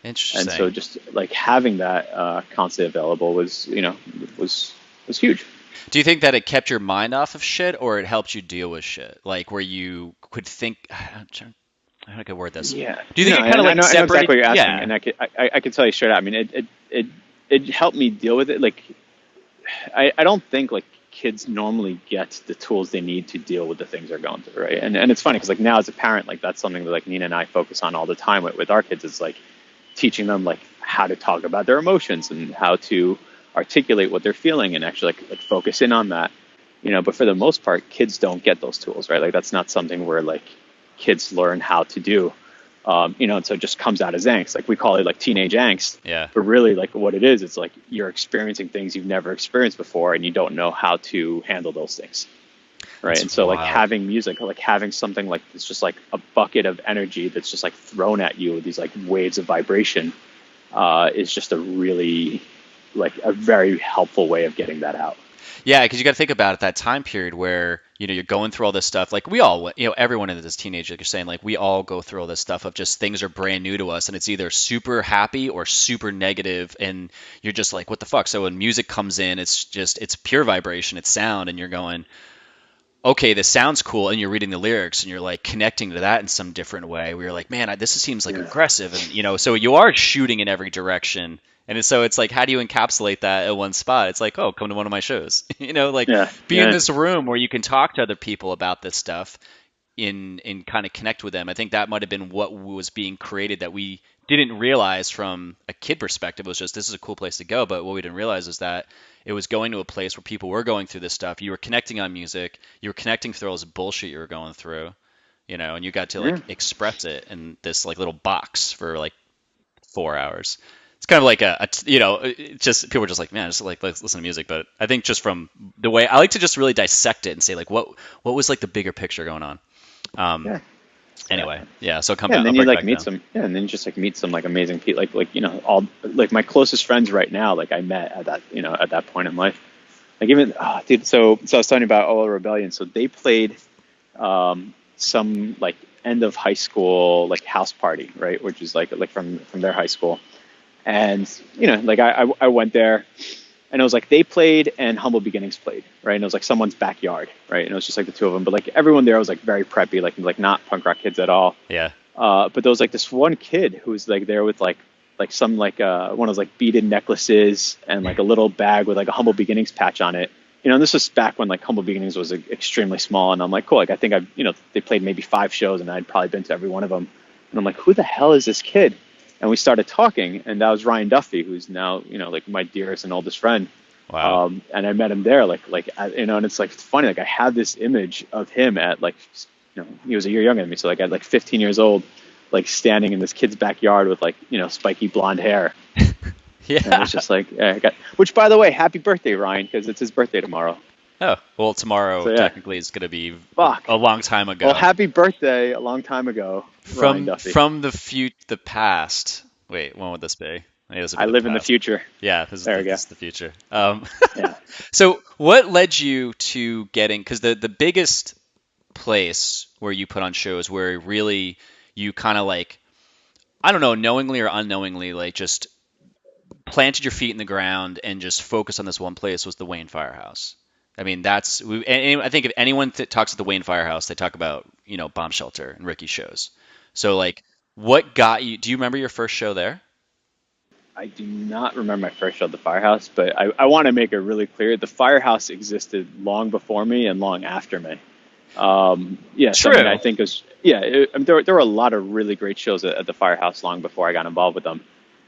And so Interesting. just like having that constantly available was huge. Do you think that it kept your mind off of shit or it helped you deal with shit? Like where you could think, how do I could word this? Yeah, Do you no, think it kind of I like know exactly separated? what you're asking, Yeah. and I could tell you straight out. I mean, it helped me deal with it. Like, I don't think like kids normally get the tools they need to deal with the things they're going through, right? And it's funny because like now as a parent, like that's something that like Nina and I focus on all the time with our kids. Is like teaching them like how to talk about their emotions and how to articulate what they're feeling and actually like focus in on that. But for the most part, kids don't get those tools, right? Like that's not something where like kids learn how to do. And so it just comes out as angst. Like we call it like teenage angst, Yeah. but really like what it is, it's like you're experiencing things you've never experienced before and you don't know how to handle those things. Right. That's And so like wild. having music, like having something like it's just like a bucket of energy that's just like thrown at you with these like waves of vibration, is just a really like a very helpful way of getting that out. Yeah, because you got to think about it, that time period where you're going through all this stuff. Like we all, everyone in this teenage, like you're saying, like we all go through all this stuff of just things are brand new to us, and it's either super happy or super negative, and you're just like, what the fuck? So when music comes in, it's pure vibration, it's sound, and you're going, okay, this sounds cool, and you're reading the lyrics, and you're like connecting to that in some different way. Where you're like, man, this seems like Yeah. aggressive, and so you are shooting in every direction, and so it's like, how do you encapsulate that at one spot? It's like, oh, come to one of my shows, like Yeah. be in Yeah. this room where you can talk to other people about this stuff, in kind of connect with them. I think that might have been what was being created that we didn't realize from a kid perspective. It was just, this is a cool place to go, but what we didn't realize is that it was going to a place where people were going through this stuff. You were connecting on music, you were connecting through all this bullshit you were going through, and you got to like Yeah. express it in this like little box for like 4 hours. It's kind of like it's just people are just like, man, just like let's listen to music. But I think just from the way I like to just really dissect it and say like, what was like the bigger picture going on. Um, Yeah. anyway, yeah. So come Yeah, back. and I'll then you break like back meet down. some, yeah, and then you just like meet some like amazing people, like all like my closest friends right now, like I met at that at that point in life. Like even dude, so I was talking about Oil Rebellion. So they played some like end of high school like house party, right, which is like from their high school, and like I went there, and it was like they played and Humble Beginnings played, right, and it was like someone's backyard, right, and it was just like the two of them, but like everyone there was like very preppy, like not punk rock kids at all. Yeah. But there was like this one kid who was like there with like some like one of those like beaded necklaces and like a little bag with like a Humble Beginnings patch on it. And this was back when like Humble Beginnings was extremely small. And I'm like, cool. Like I think I've they played maybe 5 shows and I'd probably been to every one of them. And I'm like, who the hell is this kid? And we started talking, and that was Ryan Duffy, who's now like my dearest and oldest friend. Wow. And I met him there, and it's like it's funny. Like I had this image of him at like he was a year younger than me, so like at like 15 years old, like standing in this kid's backyard with like spiky blonde hair, and it Yeah. was just like which by the way, happy birthday, Ryan, because it's his birthday tomorrow. Oh, well, tomorrow So yeah, technically is going to be fuck. a long time Well, ago. happy birthday a long time ago, Ryan From Duffy. from the past. Wait, when would this be? Maybe this would I be the live in the past. future. Yeah, this is There the, we go. this is the future. Yeah. So what led you to getting? Because the biggest place where you put on shows where really you kind of like, I don't know, knowingly or unknowingly, like just planted your feet in the ground and just focused on this one place was the Wayne Firehouse. I mean, and I think if anyone talks at the Wayne Firehouse, they talk about, Bomb Shelter and Ricky's shows. So like, what got you? Do you remember your first show there? I do not remember my first show at the Firehouse, but I want to make it really clear the Firehouse existed long before me and long after me. Yes, I mean, I True. think it was, I mean, there were a lot of really great shows at the Firehouse long before I got involved with them.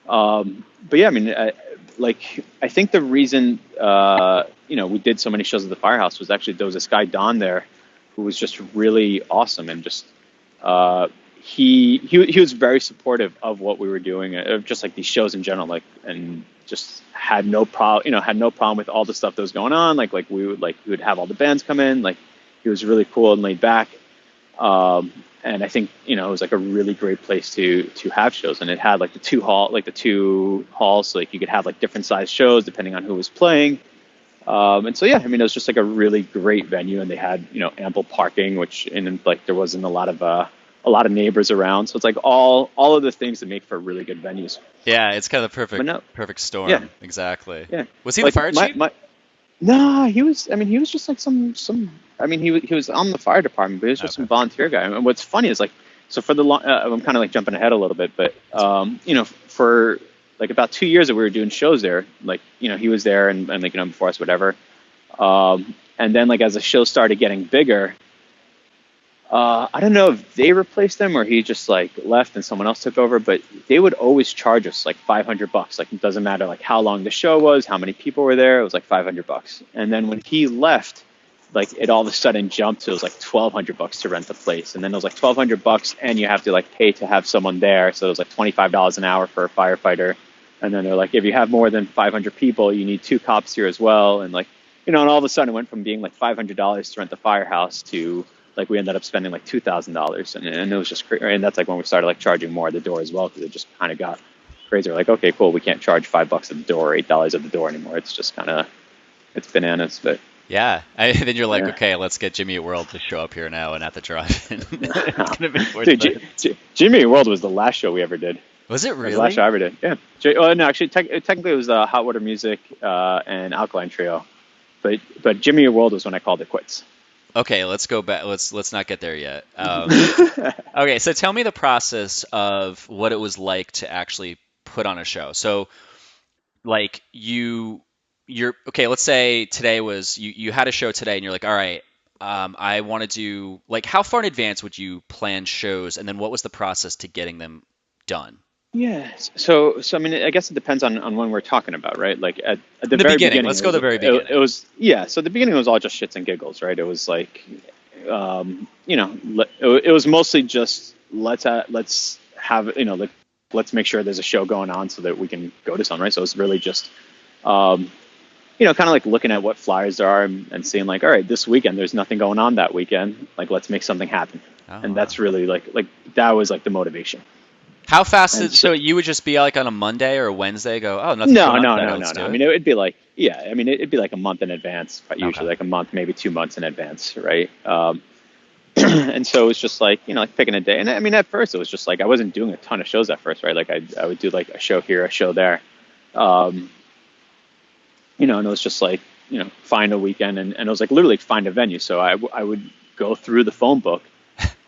But yeah, I mean, I think the reason, we did so many shows at the Firehouse was actually there was this guy, Don, there who was just really awesome and just, he was very supportive of what we were doing, of just like these shows in general, like, and just had no problem with all the stuff that was going on. Like we would have all the bands come in, like he was really cool and laid back. And I think it was like a really great place to have shows, and it had like the two halls, so like you could have like different size shows depending on who was playing. And so yeah, I mean it was just like a really great venue, and they had ample parking, which and like there wasn't a lot of neighbors around, so it's like all of the things that make for really good venues. Yeah, it's kind of the But perfect no, perfect yeah, storm. Exactly. yeah, Was he the like fire chief? my no, he was. I mean, he was just like some. I mean, he was on the fire department, but he was just Okay. some volunteer guy. And what's funny is like, so for the long, I'm kind of like jumping ahead a little bit, but That's fine. for like about 2 years that we were doing shows there, like he was there and like before us, whatever. And then like as the show started getting bigger, I don't know if they replaced them or he just like left and someone else took over, but they would always charge us like $500. Like it doesn't matter like how long the show was, how many people were there. It was like $500. And then when he left, like it all of a sudden jumped to it was like $1,200 to rent the place, and then it was like $1,200, and you have to like pay to have someone there. So it was like $25 an hour for a firefighter, and then they're like, if you have more than 500 people, you need two cops here as well, and like and all of a sudden it went from being like $500 to rent the firehouse to like we ended up spending like $2,000, and it was just crazy. And that's like when we started like charging more at the door as well because it just kind of got crazy. We're like, okay, cool, we can't charge $5 at the door or $8 at the door anymore. It's just kind of it's bananas, but. Yeah. Then you're like, Yeah. okay, let's get Jimmy Eat World to show up here now and at the drive-in. It's gonna be worth Dude, it. Jimmy Eat World was the last show we ever did. Was it It was really? the last show I ever did. Yeah. Well, no, actually, technically it was Hot Water Music and Alkaline Trio, but Jimmy Eat World was when I called it quits. Okay, let's go back. Let's not get there yet. Okay, so tell me the process of what it was like to actually put on a show. So, like you're okay. Let's say today was you had a show today, and you're like, all right, I want to do like how far in advance would you plan shows, and then what was the process to getting them done? Yeah. So I mean, I guess it depends on when we're talking about, right? Like at the The very beginning. beginning, Let's go to the very beginning. it was yeah. So the beginning was all just shits and giggles, right? It was like, it was mostly just let's have like let's make sure there's a show going on so that we can go to something, right? So it's really just um, kind of like looking at what flyers there are and seeing like, all right, this weekend there's nothing going on that weekend. Like let's make something happen, Oh, and wow. that's really like that was like the motivation. How fast And is so you would just be like on a Monday or a Wednesday, go, oh, nothing's no, going on no, today, no, no, let's no. do I it. mean, it would be like, yeah, I mean, it'd be like a month in advance, but Okay. usually like a month, maybe 2 months in advance, right? And so it was just like, like picking a day. And I mean, at first it was just like, I wasn't doing a ton of shows at first, right? Like I would do like a show here, a show there. Um, and it was just like, find a weekend and it was like literally find a venue. So I would go through the phone book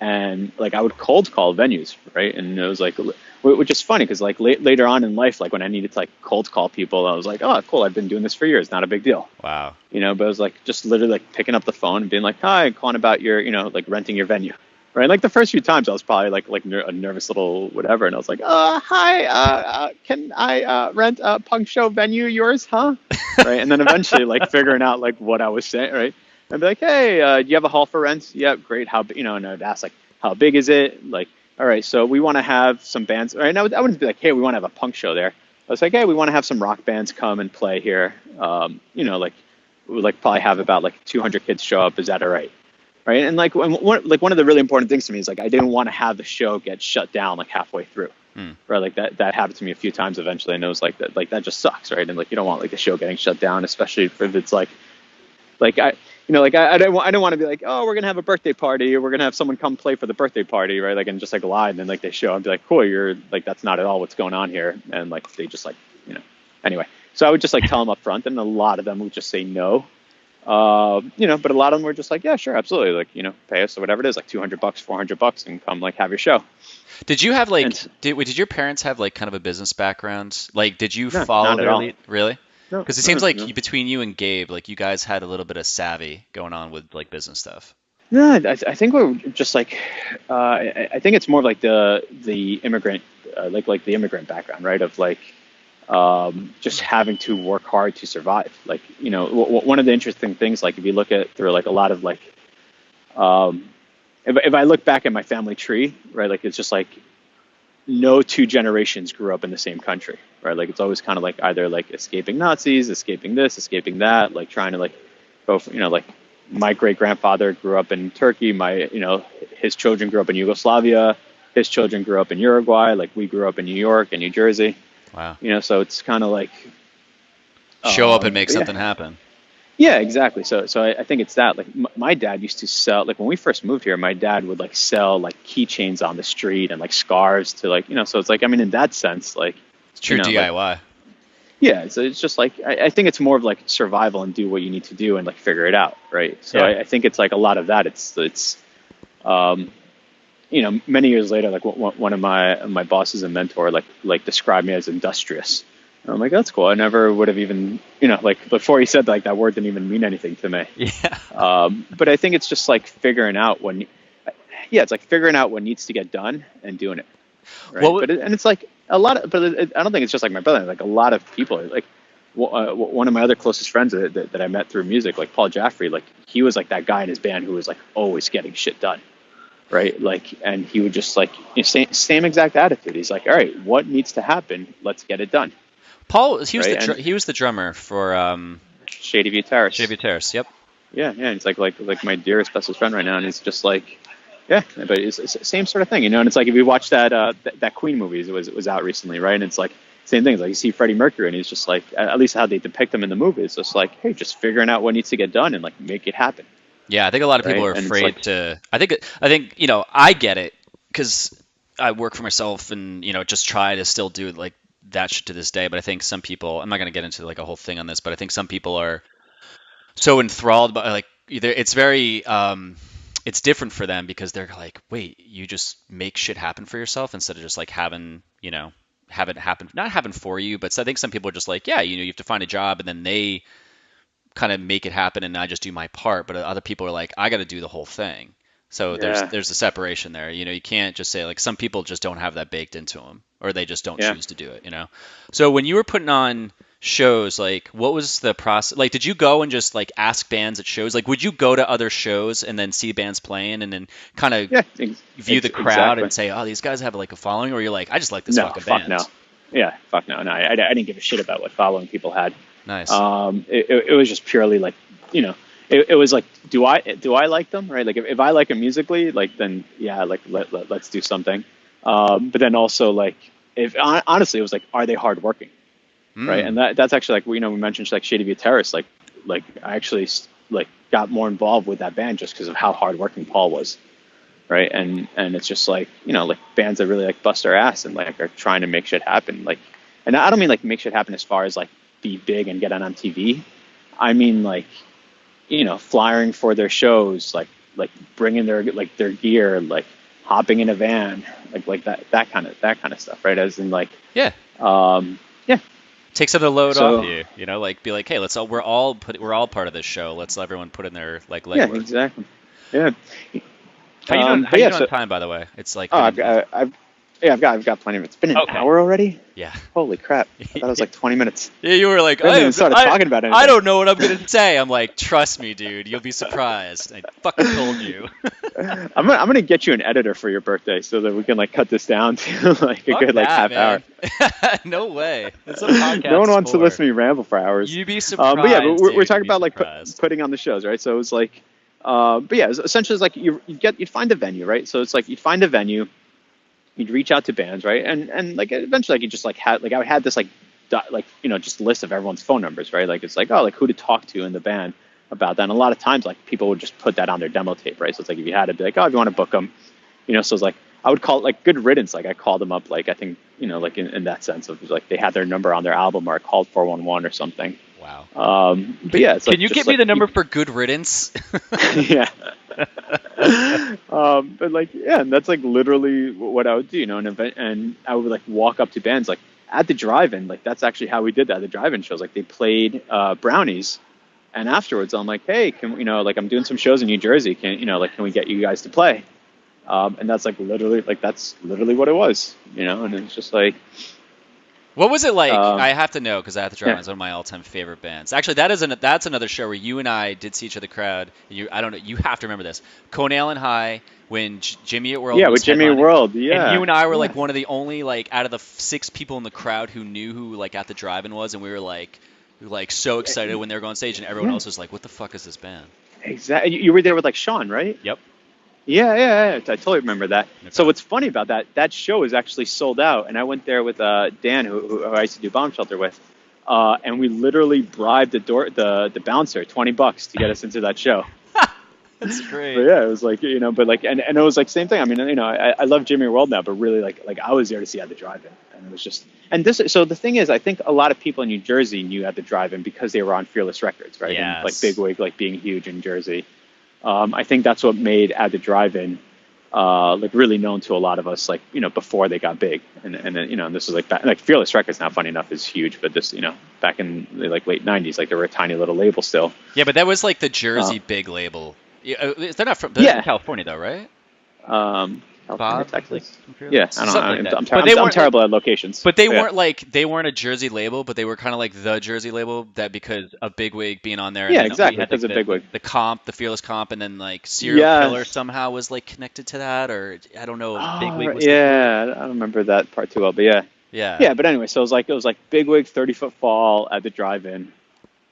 and like I would cold call venues, right? And it was like, which is funny because like later on in life, like when I needed to like cold call people, I was like, oh, cool, I've been doing this for years, not a big deal, Wow. But it was like just literally like picking up the phone and being like, hi, calling about your, like renting your venue, right? Like the first few times, I was probably like a nervous little whatever, and I was like, hi, can I rent a punk show venue yours, huh? Right? And then eventually like figuring out like what I was saying, right? I'd be like, hey, do you have a hall for rent? Yeah, great. How, and I'd ask like, how big is it? Like, all right, so we want to have some bands, right? And I wouldn't be like, hey, we want to have a punk show there. I was like, hey, we want to have some rock bands come and play here. Like we would like probably have about like 200 kids show up. Is that all right? Right? And like one of the really important things to me is like I didn't want to have the show get shut down like halfway through. Hmm. Right? Like that happened to me a few times eventually, and it was like that just sucks, right? And like you don't want like the show getting shut down, especially if it's like I don't want to be like, oh, we're gonna have a birthday party or we're gonna have someone come play for the birthday party, right? Like and just like lie and then like they show, I'd be like, cool, you're like that's not at all what's going on here, and like they just like anyway. So I would just like tell them up front, and a lot of them would just say no, but a lot of them were just like, yeah, sure, absolutely, like pay us or whatever it is, like $200, $400, and come like have your show. Did you have like And did your parents have like kind of a business background? Like did you no, follow not at their all. lead? Really? No, Because it no, seems like no. between you and Gabe, like you guys had a little bit of savvy going on with like business stuff. No, I think we're just like, I think it's more of like the immigrant, like the immigrant background, right? Of like, just having to work hard to survive. Like, one of the interesting things, like if you look at through like a lot of like, if I look back at my family tree, right, like it's just like no two generations grew up in the same country, right? Like it's always kind of like either like escaping Nazis, escaping this, escaping that, like trying to like go, like my great grandfather grew up in Turkey. His children grew up in Yugoslavia. His children grew up in Uruguay. Like we grew up in New York and New Jersey. Wow. So it's kind of like Show up and make yeah. something happen. Yeah, exactly. So I think it's that. Like my dad used to sell. Like when we first moved here, my dad would like sell like keychains on the street and like scarves to like So it's like I mean, in that sense, like It's true like, DIY. yeah. So it's just like I think it's more of like survival and do what you need to do and like figure it out, right? So Yeah. I think it's like a lot of that. It's many years later, like one of my bosses and mentor like described me as industrious. And I'm like, that's cool. I never would have even, like before he said like that word didn't even mean anything to me. Yeah. But I think it's just like figuring out yeah, it's like figuring out what needs to get done and doing it, right? Well, And it's like a lot of, I don't think it's just like my brother. Like a lot of people, like one of my other closest friends that I met through music, like Paul Jaffrey, like he was like that guy in his band who was like always getting shit done, right? Like, and he would just like, same exact attitude. He's like, all right, what needs to happen? Let's get it done, Paul, right? And he was the drummer for Shady View Terrace. JV Terrace. Yep. Yeah, yeah. He's like my dearest bestest friend right now, and he's just like, yeah, but it's the same sort of thing, you know. And it's like if you watch that Queen movie, it was out recently, right? And it's like same thing. It's like you see Freddie Mercury, and he's just like, at least how they depict him in the movie, it's just like, hey, just figuring out what needs to get done and like make it happen, Yeah, I think a lot of people right? are And it's afraid like, to. I think I get it because I work for myself and just try to still do like that shit to this day. But I think some people, I'm not gonna get into like a whole thing on this, but I think some people are so enthralled by like either it's very it's different for them because they're like, wait, you just make shit happen for yourself instead of just like having have it happen, not happen for you. But so I think some people are just like, yeah, you have to find a job and then they kind of make it happen and I just do my part. But other people are like, I got to do the whole thing. So yeah, there's a separation there. You can't just say like some people just don't have that baked into them or they just don't yeah. choose to do it. So when you were putting on shows, like what was the process? Like did you go and just like ask bands at shows? Like would you go to other shows and then see bands playing and then kind of Yeah, view the crowd exactly. and say, oh, these guys have like a following, or you're like, I just like this No, fucking fuck no. band. Yeah, fuck no. No, I didn't give a shit about what following people had. Nice. It was just purely like, you know, it was like, do I like them, right? Like if I like them musically, like then yeah, like let's do something. But then also like if honestly, it was like, are they hardworking, right? Mm. And that's actually like we mentioned like Shady View Terrace, like I actually like got more involved with that band just because of how hardworking Paul was, right? And it's just like like bands that really like bust their ass and like are trying to make shit happen, like, and I don't mean like make shit happen as far as like be big and get on TV. I mean like flying for their shows, like bringing their gear, like hopping in a van, like that kind of stuff, right? As in like Yeah. yeah. Take some of the load off So you, like be like, hey, we're all part of this show. Let's let everyone put in their like yeah, legwork. exactly. Yeah. How you doing? How But you yeah, doing on so time, by the way? It's like oh, been I've got plenty of it. It's been an okay. hour already. Yeah. Holy crap! I thought it was like 20 minutes. Yeah, you were like, We haven't even started talking about I anything. don't know what I'm gonna say. I'm like, trust me, dude, you'll be surprised. I fucking told you. I'm gonna get you an editor for your birthday so that we can like cut this down to like a Fuck good like that, half hour. man. No way. That's what podcast No one is wants to for. listen to me ramble for hours. You'd be surprised. But yeah, we're Dude, talking you'd be about like surprised. putting on the shows, right? So it was like, but yeah, essentially it's like you'd find a venue, right? So it's like you'd find a venue, you'd reach out to bands, right? And like eventually like you just like had like I had this like like just list of everyone's phone numbers, right? Like it's like, oh, like who to talk to in the band about that. And a lot of times like people would just put that on their demo tape, right? So it's like if you had to be like, oh, if you want to book them, so it's like I would call it like Good Riddance. Like I called them up, like I think like in that sense of like they had their number on their album, or I called 411 or something. Wow. But yeah, it's like Can you just give me like the number for Good Riddance? yeah. But like yeah, and that's like literally what I would do, an event, and I would like walk up to bands like at the drive-in. Like that's actually how we did that at the drive-in shows. Like they played Brownies, and afterwards I'm like, hey, can like I'm doing some shows in New Jersey. Can we get you guys to play? And that's like literally what it was, and it's just like. What was it like? I have to know because I have to drive. Yeah. It's one of my all-time favorite bands. Actually, that's another show where you and I did see each other crowd. I don't know. You have to remember this. Coney Island High when Jimmy Eat World Yeah, was with Jimmy headlining. World, yeah. And you and I were Yeah. like one of the only like out of the 6 people in the crowd who knew who like at the drive-in was, and we were like so excited when they were going on stage, and everyone Yeah. else was like, "What the fuck is this band?" Exactly. You were there with like Sean, right? Yep. Yeah. I totally remember that. Okay. So what's funny about that show is actually sold out, and I went there with Dan, who I used to do Bomb Shelter with, and we literally bribed the bouncer $20 to get us into that show. That's great. But yeah, it was like but like and it was like same thing. I mean, I love Jimmy World now, but really like I was there to see at the drive-in, and it was just so the thing is, I think a lot of people in New Jersey knew at the drive-in because they were on Fearless Records, right? Yes. And like Bigwig like being huge in Jersey. I think that's what made At the Drive-In like really known to a lot of us, like before they got big, and then and this was like Fearless Records now, funny enough, is huge, but this back in the like late '90s, like they were a tiny little label still. Yeah, but that was like the Jersey big label. They're not from Yeah. California though, right? California, Bob, like Texas. Imperial, Yeah, I don't. something like that. I'm, ter- But I'm, they I'm weren't like, terrible at locations. but they But yeah. weren't like they weren't a Jersey label, but they were kind of like the Jersey label that because of Bigwig being on there, and Yeah, then we exactly. had like Because of the Bigwig. the comp, the Fearless comp, and then like Serial Killer Yes. somehow was like connected to that, or I don't know, Oh, Bigwig right, was the quote. yeah. I don't remember that part too well, but yeah. Yeah. Yeah, but anyway, so it was like Bigwig, 30 Foot Fall at the drive-in.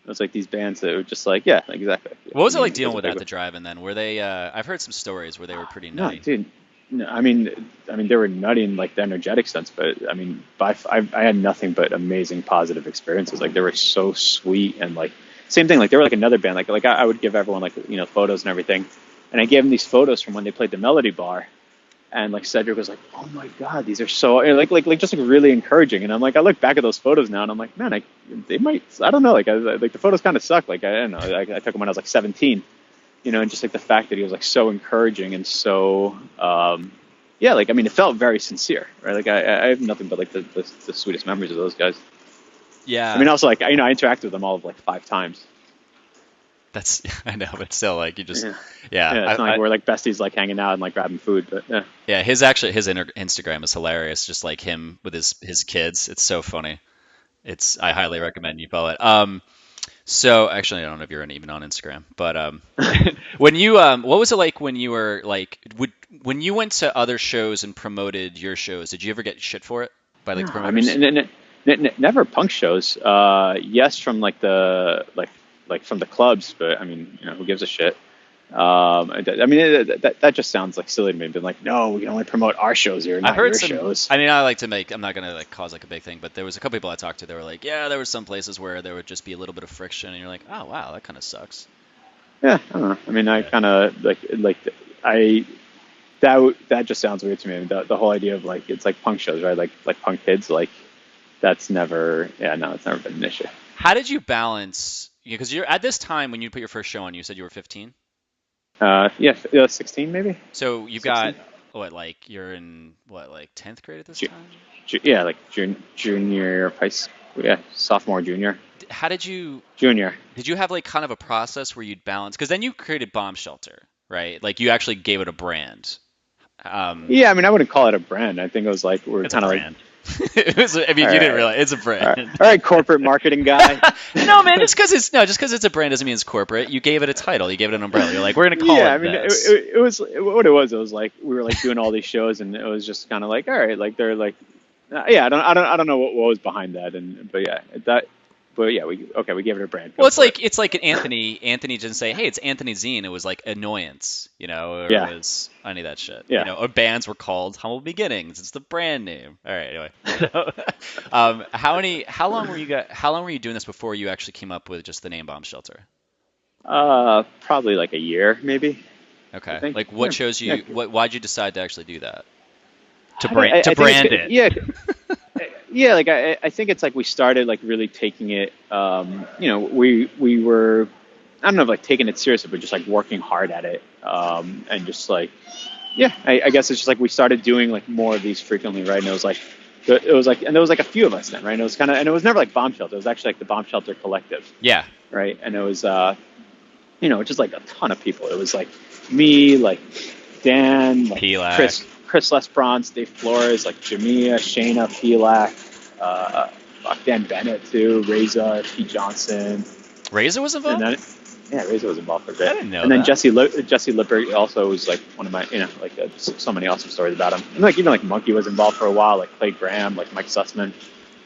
It was like these bands that were just like, yeah, exactly. Yeah, What was you it like mean dealing because of with that at Bigwig. the drive-in then? Were they? I've heard some stories where they were pretty No, nutty. dude. No, I mean, they were nutty in like the energetic sense, but I mean, I had nothing but amazing positive experiences. Like they were so sweet and like same thing. Like they were like another band. Like I would give everyone like photos and everything, and I gave them these photos from when they played the Melody Bar, and like Cedric was like, "Oh my God, these are so like just like really encouraging." And I'm like, I look back at those photos now, and I'm like, man, they might. I don't know. Like the photos kind of suck. Like I don't know. I took them when I was like 17, and just like the fact that he was like so encouraging and so yeah, like I mean, it felt very sincere, right? Like I have nothing but like the sweetest memories of those guys. I Yeah, mean, also like I interacted with them all of like 5 times. that's I know, but still, like you just Yeah, yeah, yeah. It's not like we're like besties, like hanging out and like grabbing food, but yeah. yeah. His Instagram is hilarious, just like him with his kids. It's so funny. I highly recommend you follow it. So actually, I don't know if you're even on Instagram, but when you what was it like when you were like when you went to other shows and promoted your shows? Did you ever get shit for it by like No, the I mean, promoters? never punk shows. Yes, from like the like from the clubs, but I mean, who gives a shit? I mean, that just sounds like silly to me. But like, no, we can only promote our shows here, I've not heard your some. shows. I mean, I like to make. I'm not gonna like cause like a big thing, but there was a couple people I talked to. They were like, yeah, there were some places where there would just be a little bit of friction, and you're like, oh wow, that kind of sucks. Yeah, I don't know. I mean, I Yeah. kind of like I that just sounds weird to me. The whole idea of like it's like punk shows, right? Like punk kids, like that's never. Yeah, no, it's never been an issue. How did you balance? Because you're at this time when you put your first show on, you said you were 15. Yeah, 16 maybe, So you've got 16. what, like you're in what, like 10th grade at this time? Yeah, like junior high school. Yeah, sophomore, junior, How did you junior. did you have like kind of a process where you'd balance? Because then you created Bomb Shelter, right? Like you actually gave it a brand. Um, Yeah, I mean, I wouldn't call it a brand. I think it was like we're it's a kind of like, brand. I mean, all you didn't right, realize it's a all right, brand. all right, corporate marketing guy. No, man, just because it's a brand doesn't mean it's corporate. You gave it a title. You gave it an umbrella. You're like, we're gonna call Yeah, I it mean, this. it was what it was. It was like we were like doing all these shows, and it was just kind of like, all right, like they're like, yeah, I don't know what was behind that, but yeah, but yeah, we gave it a brand. Well, Go for it. it's like an Anthony. Anthony didn't say, "Hey, it's Anthony Zine." It was like annoyance, or it Yeah, was any of that shit. yeah. Or bands were called Humble Beginnings. It's the brand name. All right, anyway. So, how long were you doing this before you actually came up with just the name Bomb Shelter? Probably like a year, maybe. I Okay, think. like Yeah, what shows yeah. you? Why'd you decide to actually do that? To I think brand it. yeah, yeah. Like I think it's like we started like really taking it. We were, I don't know if like taking it seriously, but just like working hard at it. And just like, yeah, I guess it's just like we started doing like more of these frequently, right? And and there was like a few of us then, right? And it was kind of, and it was never like Bomb Shelter. It was actually like the Bomb Shelter Collective, Yeah, right? And it was, just like a ton of people. It was like me, like Dan, like Pelak. Chris Lesbrance, Dave Flores, like Jamia, Shayna, Pelak, Dan Bennett too, Reza, Pete Johnson, Razor was and involved. then yeah, Reza was involved for a I bit. didn't know And then that. Jesse Lippert also was like one of my, like so many awesome stories about him. And like even like Monkey was involved for a while, like Clay Graham, like Mike Sussman.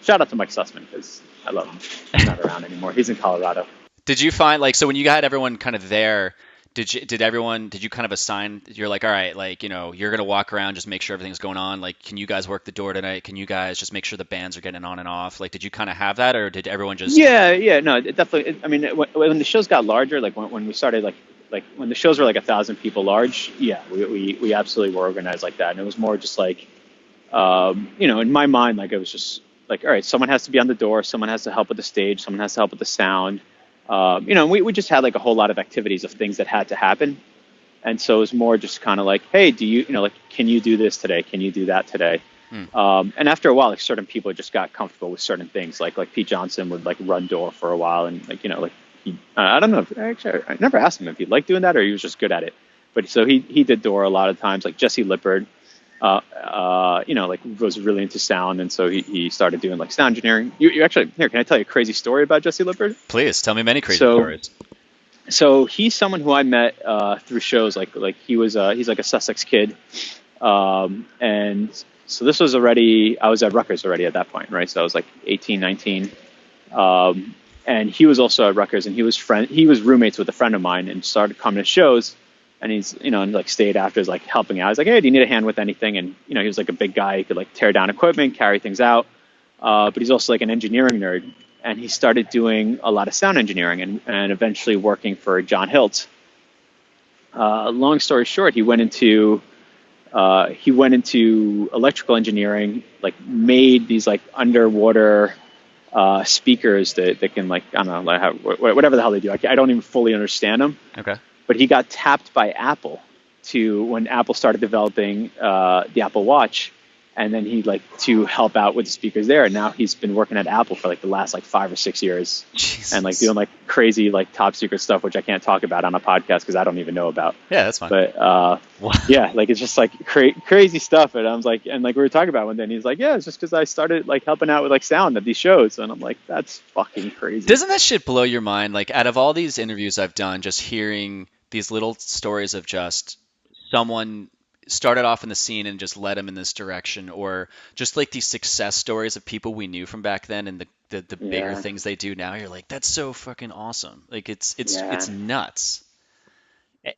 Shout out to Mike Sussman because I love him. He's not around anymore. He's in Colorado. Did you find like so when you had everyone kind of there? Did you kind of assign? You're like, all right, like you're gonna walk around, just make sure everything's going on. Like, can you guys work the door tonight? Can you guys just make sure the bands are getting on and off? Like, did you kind of have that, or did everyone just? Yeah, yeah, no, it definitely. I mean, when the shows got larger, like when we started, like when the shows were like 1,000 people large, yeah, we absolutely were organized like that, and it was more just like, in my mind, like it was just like, all right, someone has to be on the door, someone has to help with the stage, someone has to help with the sound. We just had like a whole lot of activities of things that had to happen, and so it was more just kind of like, hey, do like, can you do this today? Can you do that today? Hmm. And after a while, like certain people just got comfortable with certain things. Like Pete Johnson would like run door for a while, and like like I don't know. I never asked him if he liked doing that or he was just good at it. but so he did door a lot of times, like Jesse Lippard. Like was really into sound, and so he started doing like sound engineering. You actually here? Can I tell you a crazy story about Jesse Lippard? Please tell me many crazy So stories. so he's someone who I met through shows. Like he's like a Sussex kid, and so this was already I was at Rutgers already at that point, right? So I was like 18, 19. And he was also at Rutgers, and he was roommates with a friend of mine, and started coming to shows. And he's and like stayed after, is like helping out. He's like, hey, do you need a hand with anything? And he was like a big guy. He could like tear down equipment, carry things out. But he's also like an engineering nerd, and he started doing a lot of sound engineering, and eventually working for John Hilt. Long story short, he went into electrical engineering, like made these like underwater speakers that can, like, I don't know, like whatever the hell they do. I don't even fully understand them. Okay. But he got tapped by Apple when Apple started developing the Apple Watch, and then he like to help out with the speakers there. And now he's been working at Apple for like the last like 5 or 6 years, Jesus. and like doing like crazy like top secret stuff, which I can't talk about on a podcast because I don't even know about. Yeah, that's fine. But yeah, like it's just like crazy stuff. And I was like, and like we were talking about one day, and he's like, yeah, it's just because I started like helping out with like sound at these shows, and I'm like, that's fucking crazy. Doesn't that shit blow your mind? Like, out of all these interviews I've done, just hearing these little stories of just someone started off in the scene and just led him in this direction, or just like these success stories of people we knew from back then, and the bigger Yeah. things they do now. You're like, that's so fucking awesome. Like, it's Yeah. it's nuts.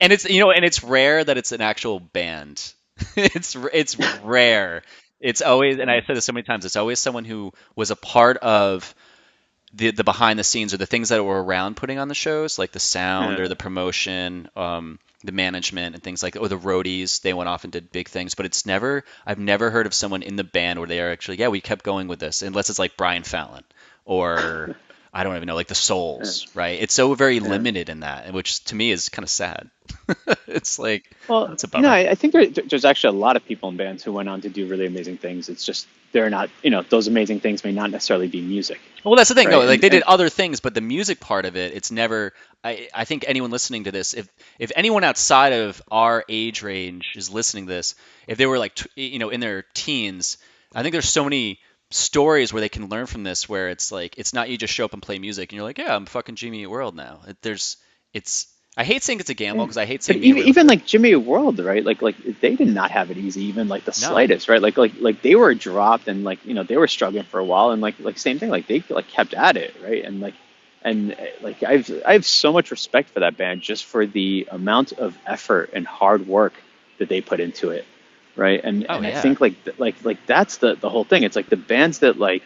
And it's rare that it's an actual band. It's rare. It's always, and I said this so many times, it's always someone who was a part of the behind the scenes, or the things that were around putting on the shows, like the sound or Yeah. the promotion, the management and things like that, or the roadies. They went off and did big things, but I've never heard of someone in the band where they are actually, yeah, we kept going with this, unless it's like Brian Fallon or I don't even know, like the Yeah. Souls, right? It's so very Yeah. limited in that, which to me is kind of sad. It's like, Well, that's a bummer. I think there's actually a lot of people in bands who went on to do really amazing things. It's just they're not, those amazing things may not necessarily be music, Well, that's the thing, though. right? Like, they did other things, but the music part of it, it's never. I think anyone listening to this, if anyone outside of our age range is listening to this, if they were like, in their teens, I think there's so many stories where they can learn from this, where it's like, it's not you just show up and play music and you're like, yeah, I'm fucking Jimmy Eat World now. It's. I hate saying it's a gamble, Yeah. because I hate But saying being really. even like Jimmy World, right? Like they did not have it easy, even like the No. slightest, right? Like they were dropped, and like they were struggling for a while, and like same thing, like they like kept at it, right? And I have so much respect for that band, just for the amount of effort and hard work that they put into it, right? And Oh and I yeah. think like that's the whole thing. It's like the bands that like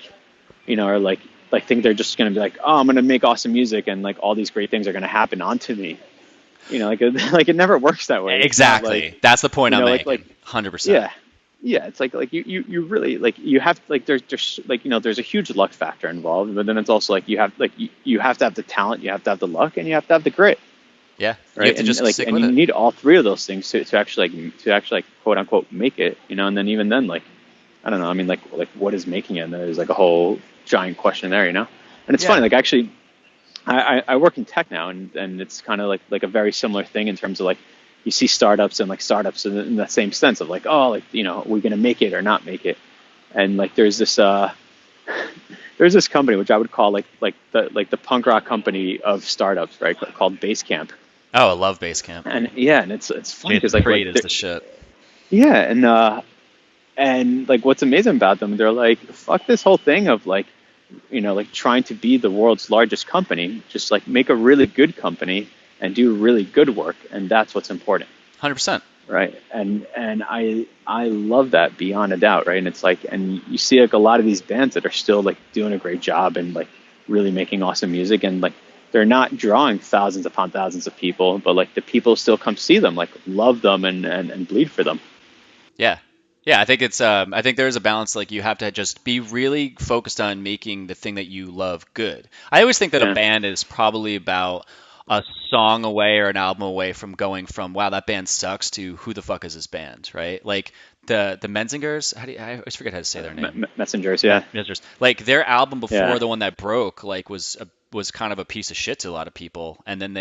are like think they're just gonna be like, oh, I'm gonna make awesome music, and like all these great things are gonna happen onto me. Like like it never works that way. It's not Exactly. That's the point I'm like making. 100%. yeah, yeah. It's like you really like you have like there's like there's a huge luck factor involved, but then it's also like you have to have the talent, you have to have the luck, and you have to have the grit, Yeah. You have right? to just stick And with you it. need all three of those things to actually like quote unquote make it, and then even then, like, I don't know. I mean, like what is making it? And there's like a whole giant question there, And it's funny, Yeah. like actually I work in tech now, and it's kind of like a very similar thing in terms of like you see startups and like startups in that same sense of like, oh, like we're gonna make it or not make it, and like there's this there's this company which I would call like the punk rock company of startups, right? Called Basecamp. Oh, I love Basecamp. And yeah, and it's funny because Jason Fried is the shit. yeah, and like what's amazing about them, they're like, fuck this whole thing of like like trying to be the world's largest company. Just like make a really good company and do really good work, and that's what's important, 100%. right? And I love that beyond a doubt, right? And it's like, and you see like a lot of these bands that are still like doing a great job and like really making awesome music, and like they're not drawing thousands upon thousands of people, but like the people still come see them, like love them and bleed for them. Yeah. Yeah, I think there's a balance. Like, you have to just be really focused on making the thing that you love good. I always think that a Yeah. band is probably about a song away or an album away from going from, wow, that band sucks, to who the fuck is this band, right? Like the Menzingers, I always forget how to say their name. Messengers, yeah. Menzingers. Like, their album before Yeah. the one that broke, like, was kind of a piece of shit to a lot of people, and then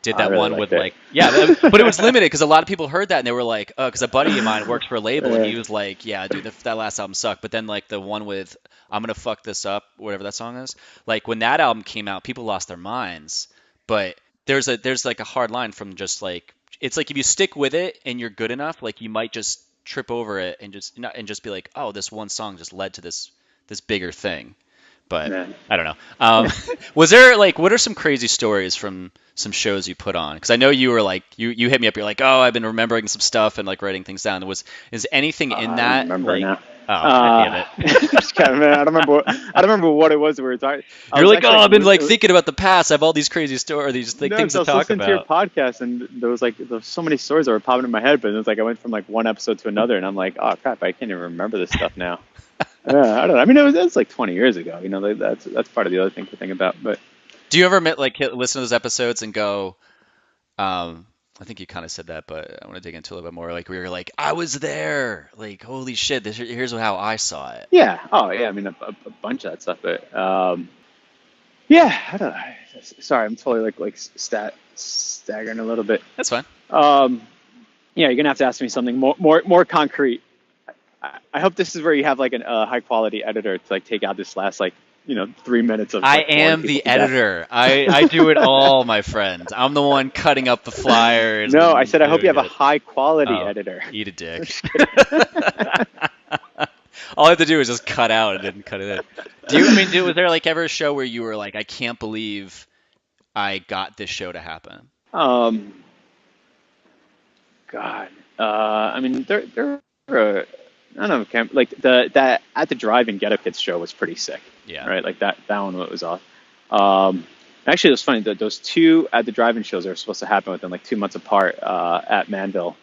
did I that really one with liked it. like, yeah, but it was limited because a lot of people heard that and they were like, because a buddy of mine works for a label and Uh, he was like, yeah, dude, that last album sucked. But then like the one with I'm gonna fuck this up, whatever that song is, like when that album came out, people lost their minds. But there's like a hard line from just like it's like if you stick with it and you're good enough, like you might just trip over it and just not and just be like, oh, this one song just led to this bigger thing. But Man. I don't know. Was there like what are some crazy stories from some shows you put on? Because I know you were like you hit me up. You're like, oh, I've been remembering some stuff and like writing things down. Is anything in I don't that remember like? now. Oh, god damn it! Just kind of, man, I don't remember what it was we were talking. I You're was like, oh, actually I've been like it was, thinking about the past. I have all these crazy stories, these like no, things because I to was talk listening to your about. podcast, and there was so many stories that were popping in my head, but it was like I went from like one episode to another, and I'm like, oh crap, I can't even remember this stuff now. Yeah, I don't know. I mean, it was like 20 years ago. You know, like, that's part of the other thing to think about. But Do you ever listen to those episodes and go, I think you kind of said that, but I want to dig into a little bit more. Like we were like, I was there. Like, holy shit, here's how I saw it. yeah, oh yeah, I mean a bunch of that stuff. But yeah, I don't know. Sorry, I'm totally like staggering a little bit. That's fine. Um, yeah, you're gonna have to ask me something more concrete. I hope this is where you have like a high quality editor to like take out this last like 3 minutes of I like boring am people the to death. editor. I do it all, my friend. I'm the one cutting up the flyers No, I and said I hope you doing have a it. high quality Oh, editor. eat a dick. All I have to do is just cut out and then cut it in. Was there like ever a show where you were like, I can't believe I got this show to happen? Um, God, I mean there were I don't know like that at the drive-in Ghetto Kids show was pretty sick, Yeah. right? Like that one was off. Um, Actually, it was funny that those two at the drive-in shows are supposed to happen within like 2 months apart at Manville.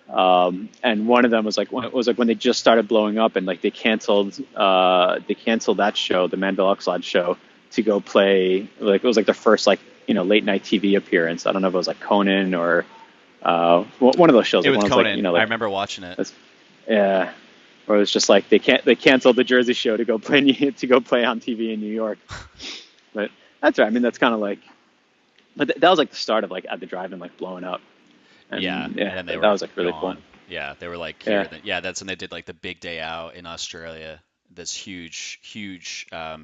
And one of them was like when they just started blowing up and like they canceled that show, the Manville Oxlade show, to go play like it was like their first like late night TV appearance. I don't know if it was like Conan or one of those shows. It Like was one was Conan. like I like remember watching it. yeah, where it was just like they canceled the Jersey show to go play on TV in New York. But that's right. I mean that's kind of like, but that was like the start of like at the drive-in like blowing up. And Yeah, and then they that were was like really cool. gone. Yeah, they were like Yeah. here. Yeah, that's when they did like the big day out in Australia, this huge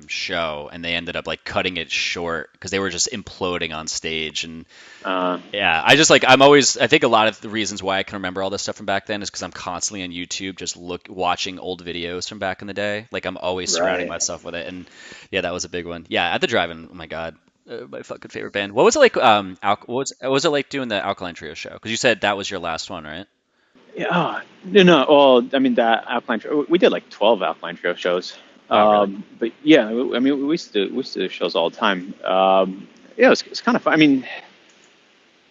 show, and they ended up like cutting it short because they were just imploding on stage. And Uh, yeah, I think a lot of the reasons why I can remember all this stuff from back then is because I'm constantly on YouTube just watching old videos from back in the day. Like I'm always surrounding right. myself with it, and yeah, that was a big one. Yeah, at the drive-in, oh my God. My fucking favorite band. What was it like? What was it like doing the Alkaline Trio show? Because you said that was your last one, right? Yeah. Oh, no. Well, I mean that Alkaline Trio. We did like 12 Alkaline Trio shows. Oh, really? But yeah, I mean we used to do shows all the time. Yeah, it's kind of fun. I mean,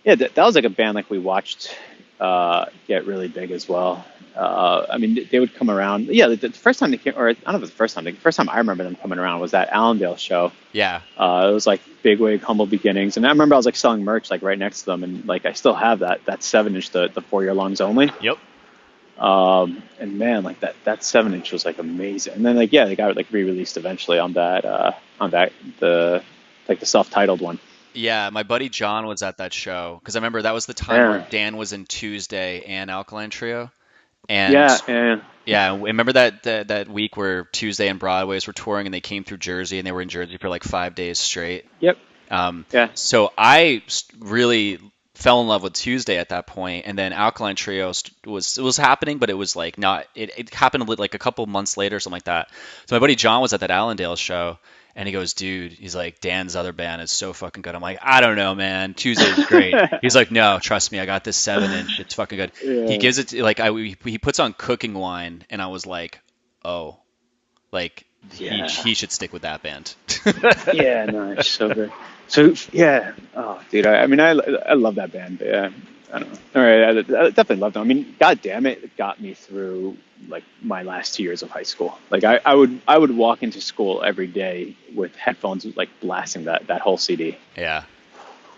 yeah, that was like a band like we watched get really big as well. I mean, they would come around. Yeah, the first time they came, or I don't know if it was the first time. The first time I remember them coming around was that Allendale show. Yeah. It was like Bigwig, Humble Beginnings, and I remember I was like selling merch like right next to them, and like I still have that 7-inch, the 4-year longs only. Yep. And man, like that 7-inch was like amazing. And then like yeah, they got it like re-released eventually on that the self-titled one. Yeah, my buddy John was at that show because I remember that was the time where Yeah, Dan was in Tuesday and Alkaline Trio, and yeah, yeah, I remember that week where Tuesday and Broadways were touring and they came through Jersey and they were in Jersey for like 5 days straight. yep, Um, yeah, so I really fell in love with Tuesday at that point, and then Alkaline Trio was happening, but it was like not. It happened like a couple months later, something like that. So my buddy John was at that Allendale show, and he goes, "Dude," he's like, "Dan's other band is so fucking good." I'm like, "I don't know, man. Tuesday's great." He's like, "No, trust me, I got this 7-inch. It's fucking good." He yeah, gives it to, like he puts on Cooking Wine, and I was like, "Oh, like." yeah. He should stick with that band. Yeah, no, it's so good. So yeah, oh, dude, I mean, I love that band. But yeah, I don't know. All right, I definitely loved them. I mean, god damn it got me through like my last 2 years of high school. Like I would walk into school every day with headphones like blasting that whole CD. Yeah.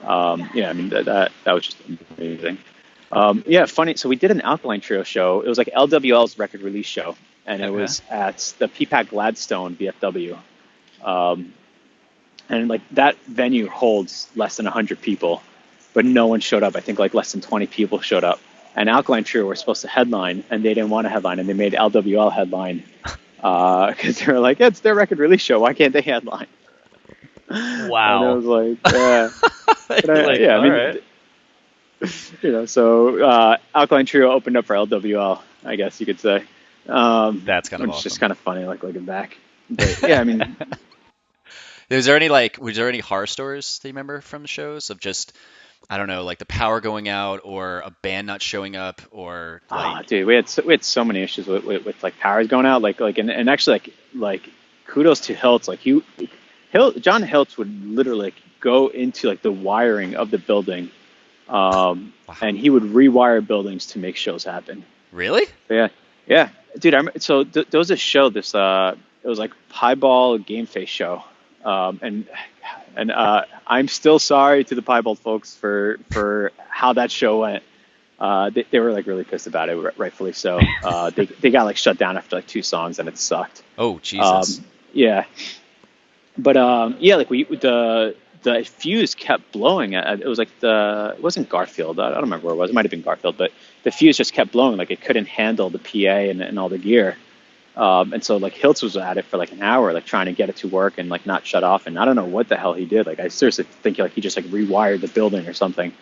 Yeah, I mean that was just amazing. Yeah, funny. So we did an Alkaline Trio show. It was like LWL's record release show, and it Okay. was at the PPAC Gladstone VFW. And like that venue holds less than 100 people. but no one showed up. I think like less than 20 people showed up. And Alkaline Trio were supposed to headline, and they didn't want to headline, and they made LWL headline because they were like, yeah, it's their record release show. Why can't they headline? And it Wow. was like, yeah, but Like, yeah, I all mean, right. so Alkaline Trio opened up for LWL, I guess you could say, That's kind of which is just awesome. kind of funny, like looking back. But yeah, I mean, Was there any horror stories that you remember from the shows of just, I don't know, like the power going out or a band not showing up or like, dude, we had so many issues with like powers going out, and actually like kudos to Hiltz, like John Hiltz would literally like, go into like the wiring of the building, wow, and he would rewire buildings to make shows happen. really? Yeah, yeah, dude. There was a show. It was like Pieball Game Face show, and I'm still sorry to the Piebald folks for how that show went. They were like really pissed about it, rightfully so. They got like shut down after like 2 songs, and it sucked. Oh, Um, Jesus. yeah, but yeah, like the fuse kept blowing. It was like it wasn't Garfield. I don't remember where it was. It might have been Garfield, but the fuse just kept blowing. Like it couldn't handle the PA and all the gear. And so like Hiltz was at it for like an hour, like trying to get it to work and like not shut off. And I don't know what the hell he did. Like I seriously think like he just like rewired the building or something.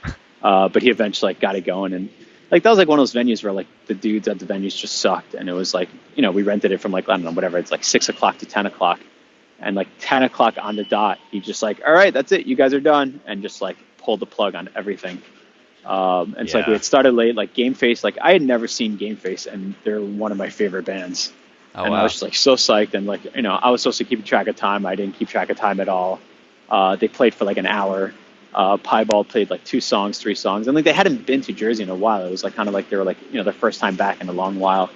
But he eventually like got it going. And like that was like one of those venues where like the dudes at the venues just sucked. And it was like, we rented it from like, I don't know, whatever. It's like 6 o'clock to 10 o'clock. And like 10 o'clock on the dot, he just like, all right, that's it. You guys are done. And just like pulled the plug on everything. And so like we Yeah. had started late, like Game Face, like I had never seen Game Face, and they're one of my favorite bands. Oh, And I was wow. just like so psyched, and like I was supposed to keep track of time. I didn't keep track of time at all. They played for like an hour. Piebald played like 2 songs, 3 songs, and like they hadn't been to Jersey in a while. It was like kind of like they were like their first time back in a long while.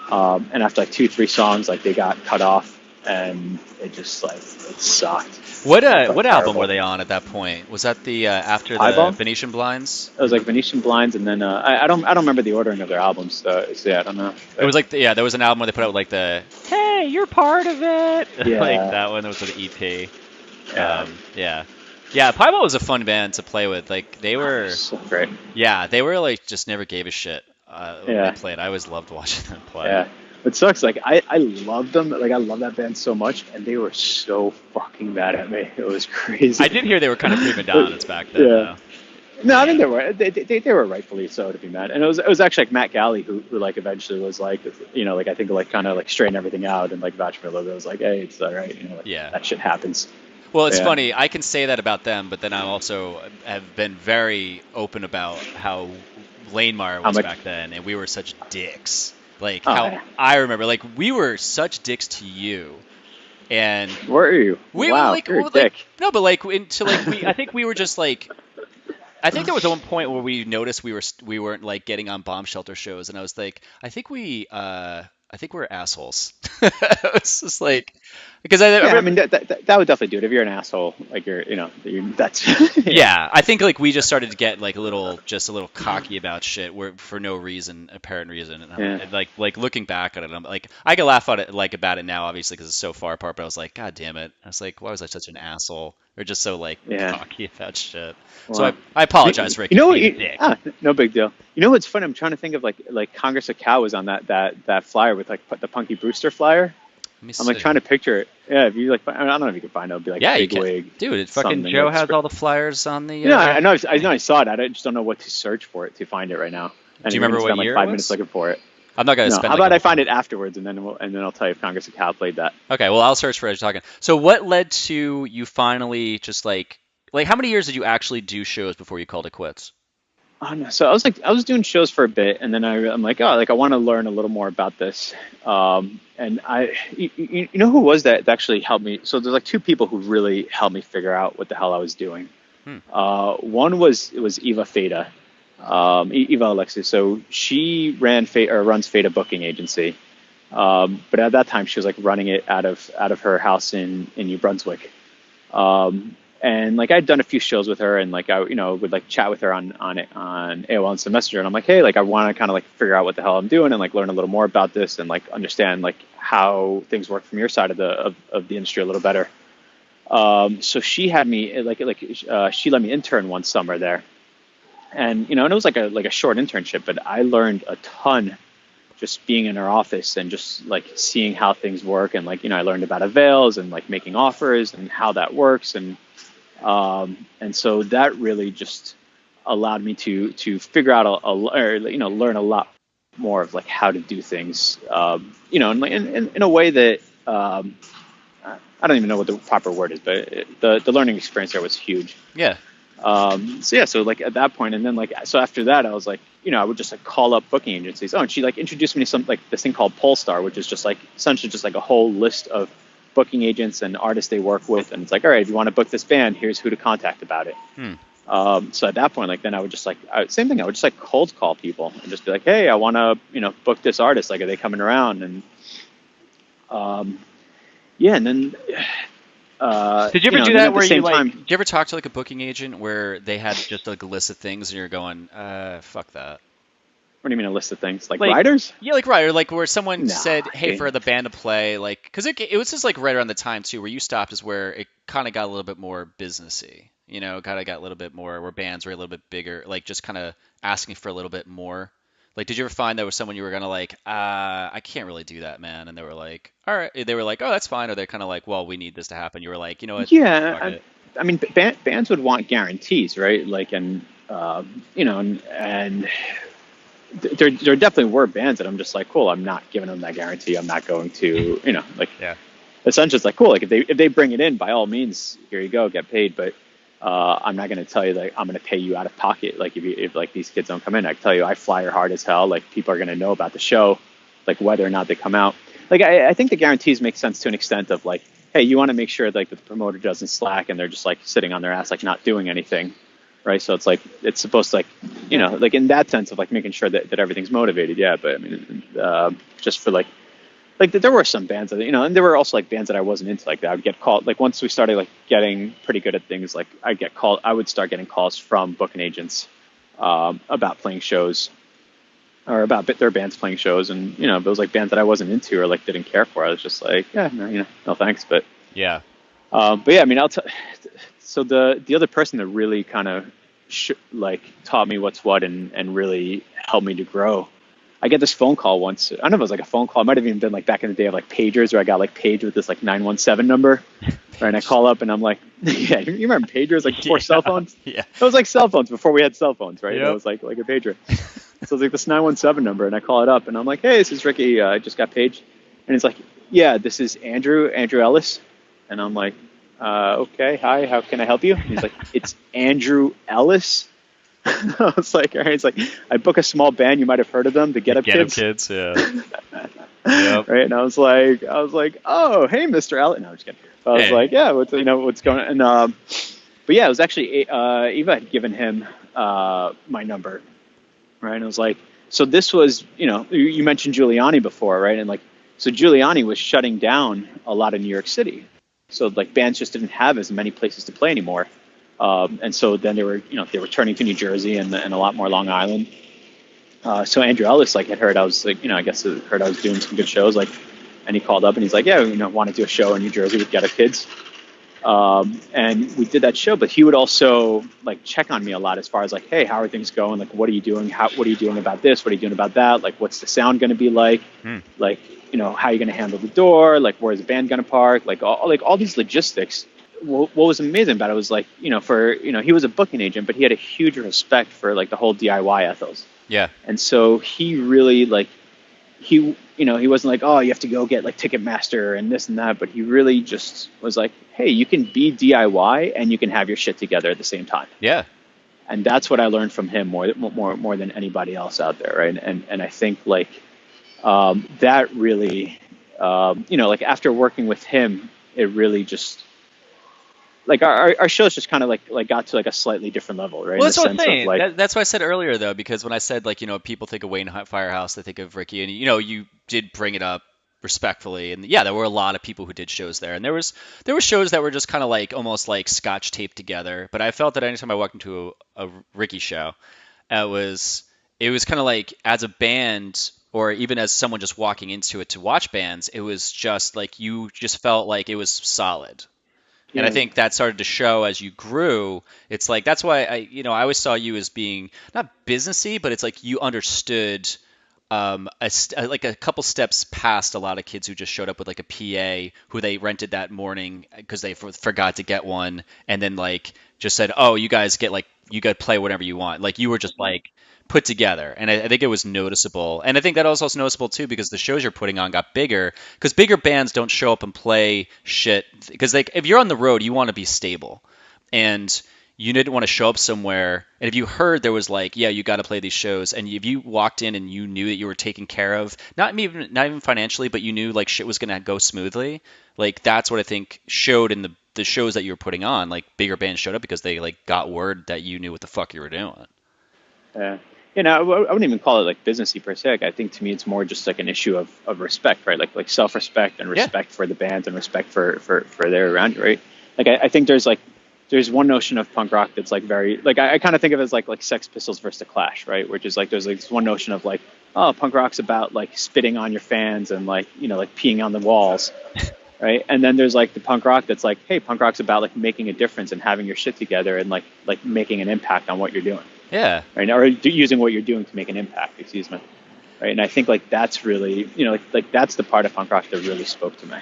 And after like 2, 3 songs, like they got cut off, and it just like it sucked. It felt What album were terrible. they on at that point? Was that the after the Piebald. Venetian Blinds? It was like Venetian Blinds, and then I don't remember the ordering of their albums. So yeah, I don't know. It But was like yeah, there was an album where they put out like the "Hey, you're part of it," like yeah, that one. That was an EP. yeah, Yeah, yeah. Piebald was a fun band to play with. Like they were, so great. yeah, they were like just never gave a shit when they Yeah. played. I always loved watching them play. Yeah. It sucks. Like I love them. Like I love that band so much, and they were so fucking mad at me. It was I crazy. did hear they were kind of prima donnas back then, Yeah. though. No, I think Yeah. they were rightfully so to be mad. And it was actually like Matt Galley who like eventually was like like I think like kind of like straightened everything out and like vouched for a little bit. It was like, hey, it's all right. Like Yeah. that shit happens. Well, it's Yeah. funny. I can say that about them, but then I also have been very open about how Lane Meyer How was much? back then, and we were such dicks. Like Oh how yeah. I remember, like we were such dicks to you, and Where are you? we were Wow, like, you're a dick. no, but like into like we, I think we were just like, I think there was one point where we noticed we weren't like getting on bomb shelter shows, and I was like, I think we're assholes. It's just like because I Yeah, I remember. mean that would definitely do it if you're an asshole. Like that's yeah. Yeah, I think like we just started to get like just a little cocky about shit, where for no reason, apparent reason, and, Yeah. and like looking back at it, I'm like, I can laugh at it like about it now, obviously, because it's so far apart. But I was like, God damn it! I was like, why was I such an asshole, or just so like Yeah. cocky about shit? So Well, I apologize, Ricky, for what? being a dick. No big deal. You know what's funny? I'm trying to think of like Congress of Cow was on that flyer with like the Punky Brewster flyer. Let me I'm like see. trying to picture it. Yeah, if you like, I don't know if you can find it. It'll be like Yeah, you big can, wig, dude. It fucking something. Joe Like, has all the flyers on the. I know I saw it. I just don't know what to search for it to find it right now. And Do you we're remember gonna what spend like year it 5 minutes was? looking for it. I'm not gonna No, spend how like a about I whole find time. it afterwards, and then I'll tell you if Congress of Cow played that. Okay, well, I'll search for it as you're talking. So, what led to you finally just like how many years did you actually do shows before you called it quits? Oh, no. So I was doing shows for a bit, and then I'm like, oh, like I want to learn a little more about this. And you know who was that actually helped me? So there's like 2 people who really helped me figure out what the hell I was doing. Hmm. One was Eva Feta, Eva Alexis. So she runs Feta Booking Agency. But at that time, she was like running it out of her house in New Brunswick. And like I'd done a few shows with her, and like I would like chat with her on AOL Instant Messenger, and I'm like, hey, like I want to kind of like figure out what the hell I'm doing and like learn a little more about this and like understand like how things work from your side of the industry a little better. So she had me she let me intern one summer there, And and it was like a short internship, but I learned a ton just being in her office and just like seeing how things work. And like I learned about avails and like making offers and how that works. And so that really just allowed me to figure out or learn a lot more of like how to do things, in a way that I don't even know what the proper word is, but the learning experience there was huge. Yeah. So yeah, so like at that point, and then like so after that, I was like, I would just like call up booking agencies. Oh, and she like introduced me to some like this thing called Polestar, which is just like essentially just like a whole list of booking agents and artists they work with, and it's like, all right, if you want to book this band, here's who to contact about it. Hmm. So at that point, like then I would just like same thing. I would just like cold call people and just be like, hey, I want to book this artist. Like, are they coming around? And um, yeah, and then Did you ever do then that at the where you same like? time, Did you ever talk to like a booking agent where they had just like a list of things and you're going, fuck that. what do you mean a list of things like Like, riders? yeah, like right, or like where someone Nah, said, "Hey, for the band to play," like, because it was just like right around the time too where you stopped is where it kind of got a little bit more businessy, kind of got a little bit more where bands were a little bit bigger, like just kind of asking for a little bit more. Like, did you ever find that was someone you were gonna like, I can't really do that, man, and they were like, all right, they were like, oh, that's fine, or they're kind of like, well, we need this to happen. You were like, you know what, Yeah, fuck it. I mean, bands would want guarantees, right? Like, and and there definitely were bands that I'm just like, cool, I'm not giving them that guarantee. I'm not going to, like, Yeah, essentially it's like, cool, like if they bring it in, by all means, here you go, get paid. But I'm not going to tell you like I'm going to pay you out of pocket. Like if like these kids don't come in, I tell you I flyer hard as hell. Like people are going to know about the show, like whether or not they come out. Like I think the guarantees make sense to an extent of like, hey, you want to make sure like that the promoter doesn't slack and they're just like sitting on their ass like not doing anything, right? So it's like it's supposed to like like in that sense of like making sure that everything's motivated. Yeah, but I mean, just for like there were some bands that and there were also like bands that I wasn't into. Like that I would get called. Like once we started like getting pretty good at things, like I would start getting calls from booking agents about playing shows or about their bands playing shows, and if it was like bands that I wasn't into or like didn't care for, I was just like, yeah, no, no thanks. yeah, But yeah, I mean, so the other person that really kind of like taught me what's what and really helped me to grow. I get this phone call once. I don't know if it was like a phone call. It might have even been like back in the day of like pagers, where I got like paged with this like 917 number, right? And I call up and I'm like, yeah, you remember pagers like before cell yeah, phones? yeah. It was like cell phones before we had cell phones, right? It Yep. was like a pager. So it's like this 917 number, and I call it up, and I'm like, "Hey, this is Ricky. I just got paged," and it's like, "Yeah, this is Andrew Ellis," and I'm like, "Okay, hi, how can I help you?" And he's like, "It's Andrew Ellis." I was like, "All right." It's like, "I book a small band. You might have heard of them, the Get Up Get up, Kids." kids. Yeah. Yep. Right? And I was like, "Oh, hey, Mr. Ellis." No, I'm just kidding. I was Hey. like, "Yeah, what's going on?" And but yeah, it was actually Eva had given him my number, right? And it was like, so this was, you mentioned Giuliani before, right? And like, so Giuliani was shutting down a lot of New York City. So like bands just didn't have as many places to play anymore. And so then they were turning to New Jersey and a lot more Long Island. So Andrew Ellis like had heard I was like, I guess heard I was doing some good shows, like, and he called up and he's like, yeah, want to do a show in New Jersey with Get Up Kids. And we did that show, but he would also like check on me a lot as far as like, hey, how are things going? Like, what are you doing? What are you doing about this? What are you doing about that? Like, what's the sound going to be like? Hmm. Like, how are you going to handle the door? Like, where's the band going to park? Like all these logistics. What was amazing about it was like, he was a booking agent, but he had a huge respect for like the whole DIY ethos. Yeah. And so he really like, he wasn't like, oh, you have to go get like Ticketmaster and this and that, but he really just was like, hey, you can be DIY and you can have your shit together at the same time. Yeah. And that's what I learned from him more than anybody else out there, right? And I think like that really, like after working with him, it really just like our shows just kind of like got to like a slightly different level, right? Well, In the that's what I'm sense of saying. like, That's what I said earlier, though, because when I said like, people think of Wayne Firehouse, they think of Ricky, and you did bring it up respectfully, and yeah, there were a lot of people who did shows there, and there were shows that were just kind of like almost like scotch taped together. But I felt that anytime I walked into a Ricky show, it was kind of like as a band. Or even as someone just walking into it to watch bands, it was just like you just felt like it was solid. And I Yeah. think that started to show as you grew. It's like that's why I always saw you as being not businessy, but it's like you understood like a couple steps past a lot of kids who just showed up with like a PA who they rented that morning because they forgot to get one, and then like just said, "Oh, you guys get like you got to play whatever you want." Like you were just like put together, and I think it was noticeable. And I think that also was noticeable too because the shows you're putting on got bigger because bigger bands don't show up and play shit because like if you're on the road, you want to be stable, and you didn't want to show up somewhere, and if you heard there was like, yeah, you got to play these shows, and if you walked in and you knew that you were taken care of, not even financially, but you knew like shit was gonna go smoothly, like that's what I think showed in the shows that you were putting on. Like bigger bands showed up because they like got word that you knew what the fuck you were doing. Yeah. I wouldn't even call it like businessy per se. Like, I think to me it's more just like an issue of respect, right? Like self-respect and Yeah, respect for the band and respect for their around you, right? Like I think there's one notion of punk rock that's like very like I kind of think of it as like Sex Pistols versus the Clash, right? Which is like there's like this one notion of like, oh, punk rock's about like spitting on your fans and like like peeing on the walls, right? And then there's like the punk rock that's like, hey, punk rock's about like making a difference and having your shit together and like making an impact on what you're doing, yeah, right? Or using what you're doing to make an impact, excuse me, right? And I think like that's really, like that's the part of punk rock that really spoke to me.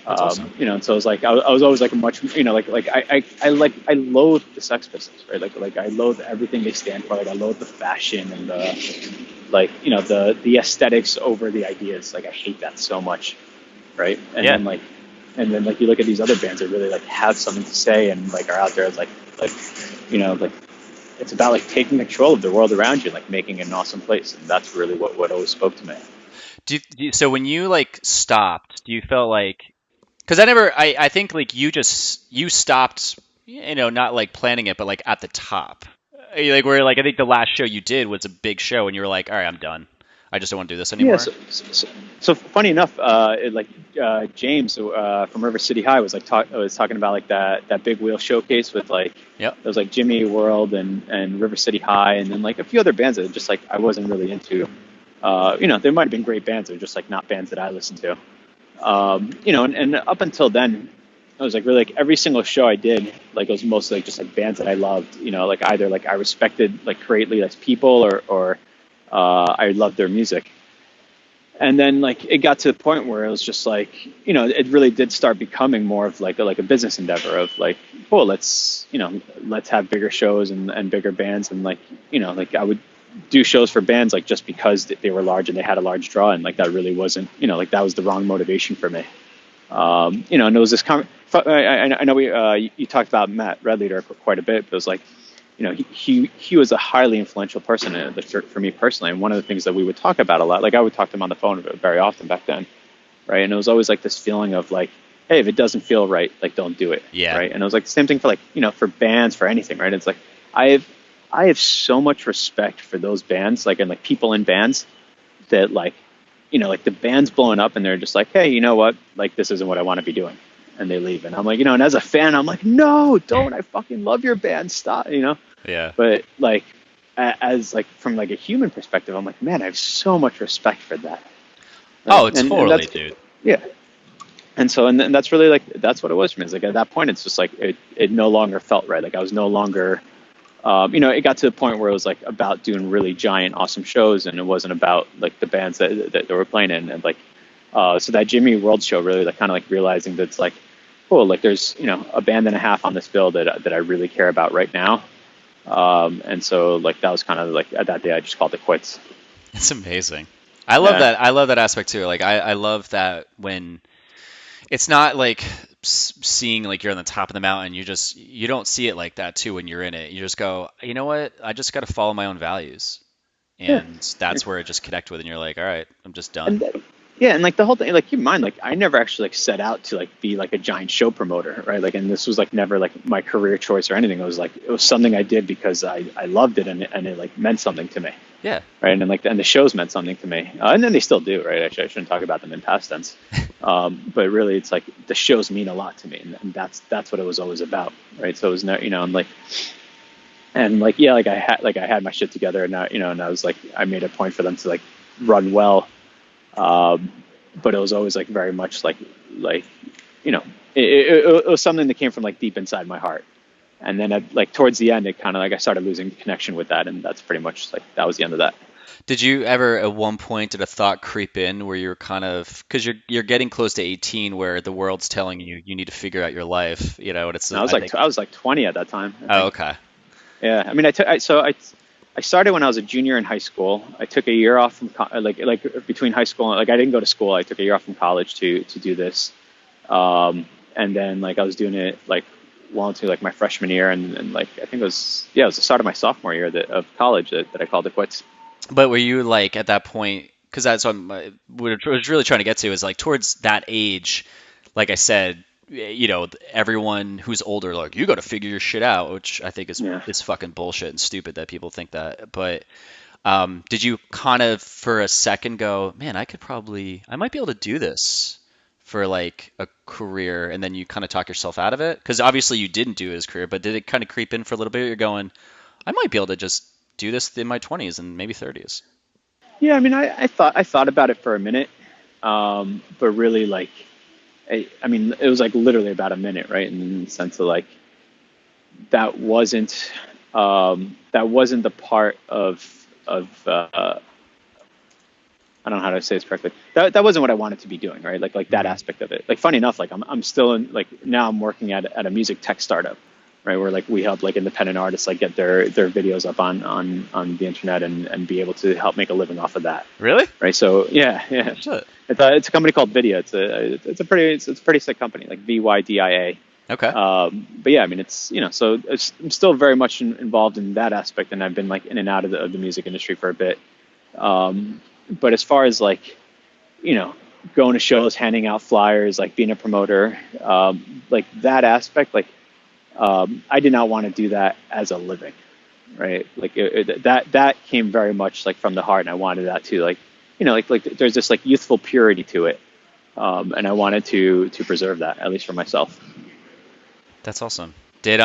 that's awesome. And so it was like I was always like a much, I loathe the Sex Pistols, right? Like I loathe everything they stand for. Like I loathe the fashion and the the aesthetics over the ideas. Like I hate that so much, right? Yeah. And then like you look at these other bands that really like have something to say and like are out there like like it's about like taking control of the world around you, like making it an awesome place, and that's really what always spoke to me. So when you like stopped, do you felt like because I think like you stopped, not like planning it, but like at the top, like where like I think the last show you did was a big show, and you were like, all right, I'm done. I just don't want to do this Yeah. anymore. So funny enough, James from River City High was talking about like that big wheel showcase with like Yep. there was like Jimmy World and River City High, and then like a few other bands that just like I wasn't really into. There might have been great bands, they're just like not bands that I listened to. And up until then, I was like really like every single show I did, like it was mostly like just like bands that I loved, like either like I respected like greatly as people or I loved their music. And then like it got to the point where it was just like, it really did start becoming more of like a business endeavor of like, oh, let's have bigger shows and bigger bands. And like, like I would do shows for bands like just because they were large and they had a large draw. And like that really wasn't, like that was the wrong motivation for me. And it was this, I know you talked about Matt Redleader quite a bit, but it was like, he was a highly influential person for me personally. And one of the things that we would talk about a lot, like I would talk to him on the phone very often back then, right? And it was always like this feeling of like, hey, if it doesn't feel right, like don't do it, Yeah. right? And it was like the same thing for like, for bands, for anything, right? It's like I have so much respect for those bands, like and like people in bands that like, like the band's blowing up and they're just like, hey, you know what? Like this isn't what I want to be doing. And they leave. And I'm like, and as a fan, I'm like, no, don't. I fucking love your band. Stop. Yeah. But like, as like from like a human perspective, I'm like, man, I have so much respect for that. Right? Oh, totally, and that's, dude. yeah. And that's really like, that's what it was for me. It's like at that point, it's just like, it no longer felt right. Like I was no longer, it got to the point where it was like about doing really giant, awesome shows. And it wasn't about like the bands that they were playing in. And like, so that Jimmy World show really like kind of like realizing that it's like, cool, like there's, a band and a half on this bill that I really care about right now. And so like that was kind of like at that day I just called it quits. It's amazing. I love Yeah. that. I love that aspect too. Like I love that when it's not like seeing like you're on the top of the mountain. You don't see it like that too when you're in it. You just go, you know what? I just got to follow my own values, Yeah. and that's where it just connect with. And you're like, all right, I'm just done. And yeah, and like the whole thing, like keep in mind, like I never actually like set out to like be like a giant show promoter, right? Like, and this was like never like my career choice or anything. It was something I did because I loved it and it like meant something to me, Yeah. right? And like and the shows meant something to me, and then they still do, right? Actually, I shouldn't talk about them in past tense, but really, it's like the shows mean a lot to me, and that's what it was always about, right? So it was no, and like yeah, like I had my shit together, and now and I was like I made a point for them to like run well. But it was always like very much like you know, it was something that came from like deep inside my heart. And then like towards the end, it kind of like I started losing connection with that, and that's pretty much like that was the end of that. Did you ever at one point did a thought creep in where you're kind of because you're getting close to 18 where the world's telling you you need to figure out your life, and it's And I think I was like 20 at that time, I oh think. okay. Yeah, I mean, I started when I was a junior in high school. I took a year off from like between high school and like I didn't go to school. I took a year off from college to do this, and then like I was doing it like well into like my freshman year, and like I think it was the start of my sophomore year of college that I called it quits. But were you like at that point? Because that's what I was really trying to get to is like towards that age, like I said, everyone who's older, like you got to figure your shit out, which I think Yeah. is fucking bullshit and stupid that people think that. But did you kind of for a second go, man, I might be able to do this for like a career, and then you kind of talk yourself out of it? Because obviously you didn't do it as a career, but did it kind of creep in for a little bit? You're going, I might be able to just do this in my 20s and maybe 30s. Yeah, I mean, I thought about it for a minute, but really like I mean, it was like literally about a minute, right? In the sense of like that wasn't that wasn't the part of I don't know how to say this correctly. That wasn't what I wanted to be doing, right? Like that Hmm. aspect of it. Like funny enough, like I'm still in like now I'm working at a music tech startup, right? Where like we help like independent artists like get their videos up on the internet and be able to help make a living off of that, Really? right? So yeah, yeah. Shit. It's a company called Vidya. It's a pretty sick company, like VYDIA. Okay. But yeah, I mean, so I'm still very much involved in that aspect, and I've been like in and out of the music industry for a bit. But as far as like, you know, going to shows, handing out flyers, like being a promoter, like that aspect, like I did not want to do that as a living, right? Like that came very much like from the heart, and I wanted that too. Like, like there's this like youthful purity to it, and I wanted to preserve that at least for myself. That's awesome. Did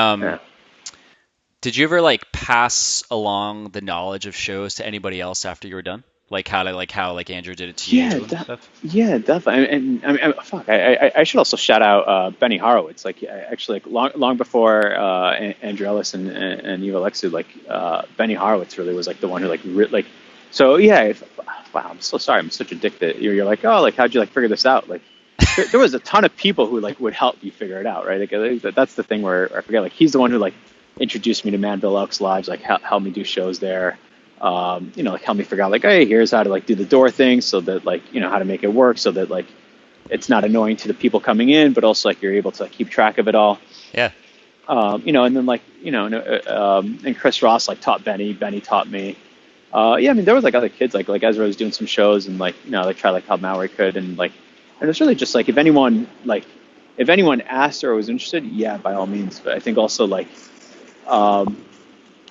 you ever like pass along the knowledge of shows to anybody else after you were done? Like how like Andrew did it to Yeah, you and stuff? yeah, definitely. And I mean, fuck, I should also shout out Benny Horowitz. Like, actually, like long before Andrew Ellis and Eva Lexu, like Benny Horowitz really was like the one who like. So yeah, wow, I'm so sorry. I'm such a dick that you're like, oh, like how'd you like figure this out? Like, there was a ton of people who like would help you figure it out, right? Like, that's the thing where I forget. Like, he's the one who like introduced me to Manville Elks Lodge, like helped me do shows there. Like help me figure out like, hey, here's how to like do the door thing so that like, how to make it work so that like it's not annoying to the people coming in, but also like you're able to like, keep track of it all. Yeah. And then like, and Chris Ross like taught Benny taught me. Yeah, I mean, there was like other kids like Ezra was doing some shows and like, like try like help him out where he could. And it's really just like, if anyone asked or was interested, yeah, by all means. But I think also like,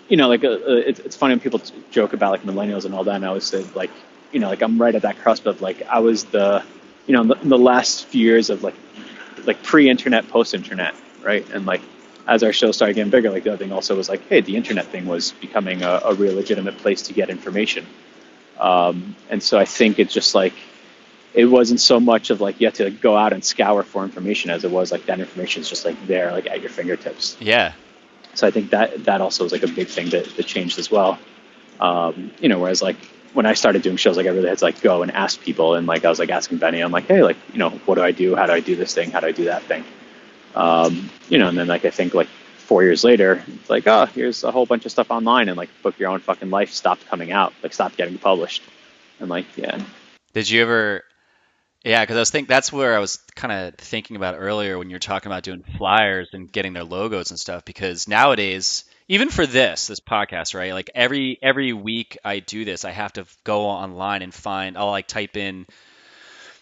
it's funny when people joke about like millennials and all that. And I always say like, like I'm right at that cusp of like I was in the last few years of like pre-internet, post-internet, right? And like as our show started getting bigger, like the other thing also was like, hey, the internet thing was becoming a real legitimate place to get information. And so I think it's just like it wasn't so much of like you had to go out and scour for information as it was like that information is just like there, like at your fingertips. Yeah. So I think that also was like a big thing that changed as well. Whereas like when I started doing shows, like I really had to like go and ask people, and like I was like asking Benny, I'm like, hey, like what do I do? How do I do this thing? How do I do that thing? And then like I think like 4 years later, it's like, oh, here's a whole bunch of stuff online, and like Book Your Own Fucking Life stopped coming out, like stopped getting published, and like yeah. Did you ever Yeah, because I was think that's where I was kind of thinking about earlier when you're talking about doing flyers and getting their logos and stuff. Because nowadays, even for this podcast, right? Like every week I do this, I have to go online and I'll like type in,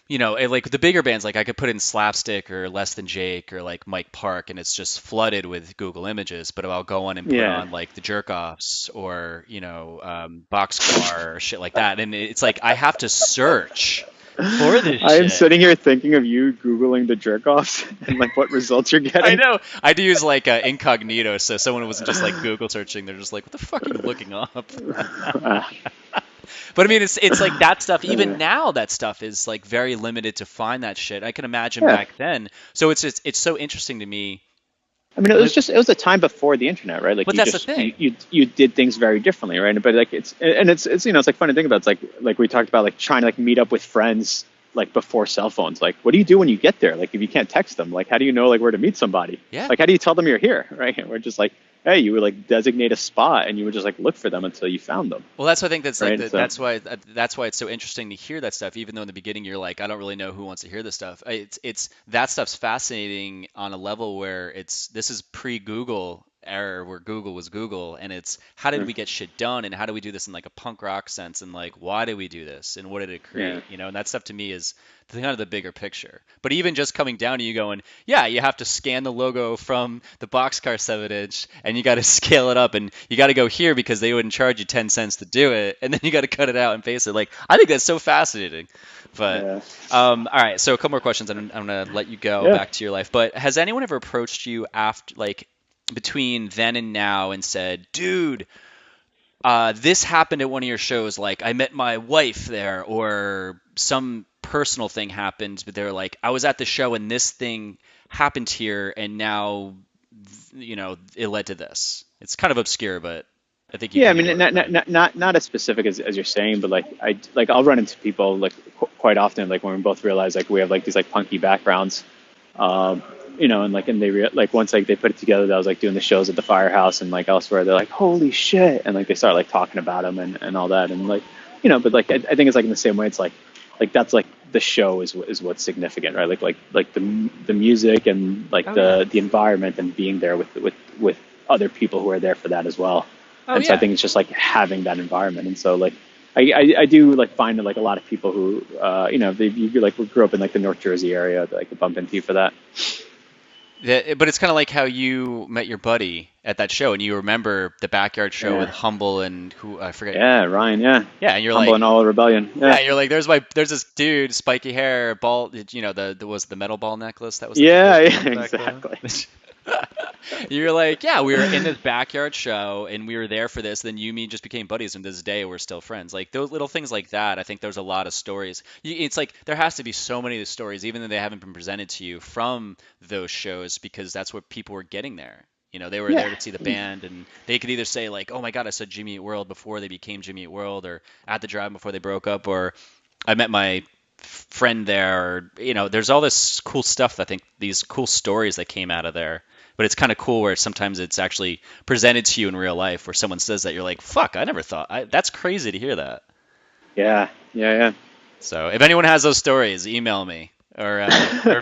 like the bigger bands, like I could put in Slapstick or Less Than Jake or like Mike Park, and it's just flooded with Google Images. But I'll go on and put Yeah. on like the Jerk Offs or Boxcar or shit like that, and it's like I have to search for this I am shit. sitting here thinking of you Googling the jerk offs and like what results you're I getting. know. I do use like incognito, so someone wasn't just like Google searching. They're just like, "What the fuck are you looking up?" But I mean, it's like that stuff. Even Uh, now, that stuff is like very limited to find that shit. I can imagine yeah. back then. So it's so interesting to me. I mean, Like, it was a time before the internet, right? Like but you that's the just thing. you did things very differently, right? But like it's it's like funny to think about. It's like we talked about like trying to like meet up with friends like before cell phones. Like, what do you do when you get there? Like, if you can't text them, like, how do you know like where to meet somebody? Yeah. Like, how do you tell them you're here, right? And we're just like, hey, you would like designate a spot and you would just like look for them until you found them, Well, that's why I think that's like right? So that's why it's so interesting to hear that stuff. Even though in the beginning you're like, I don't really know who wants to hear this stuff. It's that stuff's fascinating on a level where this is pre-Google era where Google was Google, and it's how did yeah, we get shit done, and how do we do this in like a punk rock sense, and like why did we do this, and what did it yeah, create, and that stuff to me is kind of the bigger picture. But even just coming down to you going, yeah, you have to scan the logo from the boxcar 7-inch and you got to scale it up and you got to go here because they wouldn't charge you 10 cents to do it. And then you got to cut it out and paste it. Like, I think that's so fascinating. But, yeah, all right. So a couple more questions and I'm going to let you go yeah. back to your life. But has anyone ever approached you after, like, between then and now and said, dude, this happened at one of your shows, like I met my wife there, or some personal thing happened, but they're like, I was at the show and this thing happened here, and now, it led to this. It's kind of obscure, but I think you Yeah, I kind of get mean, what I'm saying. not as specific as you're saying, but like I'll run into people like quite often, like when we both realize like we have like these like punky backgrounds, um, and like once like they put it together, that I was like doing the shows at the Firehouse and like elsewhere, they're like, holy shit, and like they start like talking about them and all that, and like but like I think it's like in the same way, it's like that's like the show is what's significant, right? Like the music and like Oh yeah. the environment and being there with other people who are there for that as well. Oh And so I yeah. think it's just like having that environment. And so like I do like find that like a lot of people who you like grew up in like the North Jersey area, like bump into you for that. But it's kind of like how you met your buddy at that show, and you remember the backyard show with Yeah, Humble and who I forget. yeah, Ryan, yeah, Yeah, and you're Humble like, and All Rebellion, yeah, yeah, you're like, there's this dude, spiky hair, ball, the was the metal ball necklace that was the yeah, traditional yeah, thing back then. exactly. You're like, yeah, we were in this backyard show and we were there for this. Then you, me, just became buddies, and to this day we're still friends. Like those little things like that. I think there's a lot of stories. It's like there has to be so many of the stories, even though they haven't been presented to you from those shows, because that's what people were getting there. They were Yeah, there to see the band, and they could either say like, "Oh my God, I saw Jimmy Eat World before they became Jimmy Eat World," or "At the Drive before they broke up," or "I met my friend there," or there's all this cool stuff. I think these cool stories that came out of there. But it's kind of cool where sometimes it's actually presented to you in real life, where someone says that you're like, "Fuck, I never thought." That's crazy to hear that. yeah, yeah, So if anyone has those stories, email me or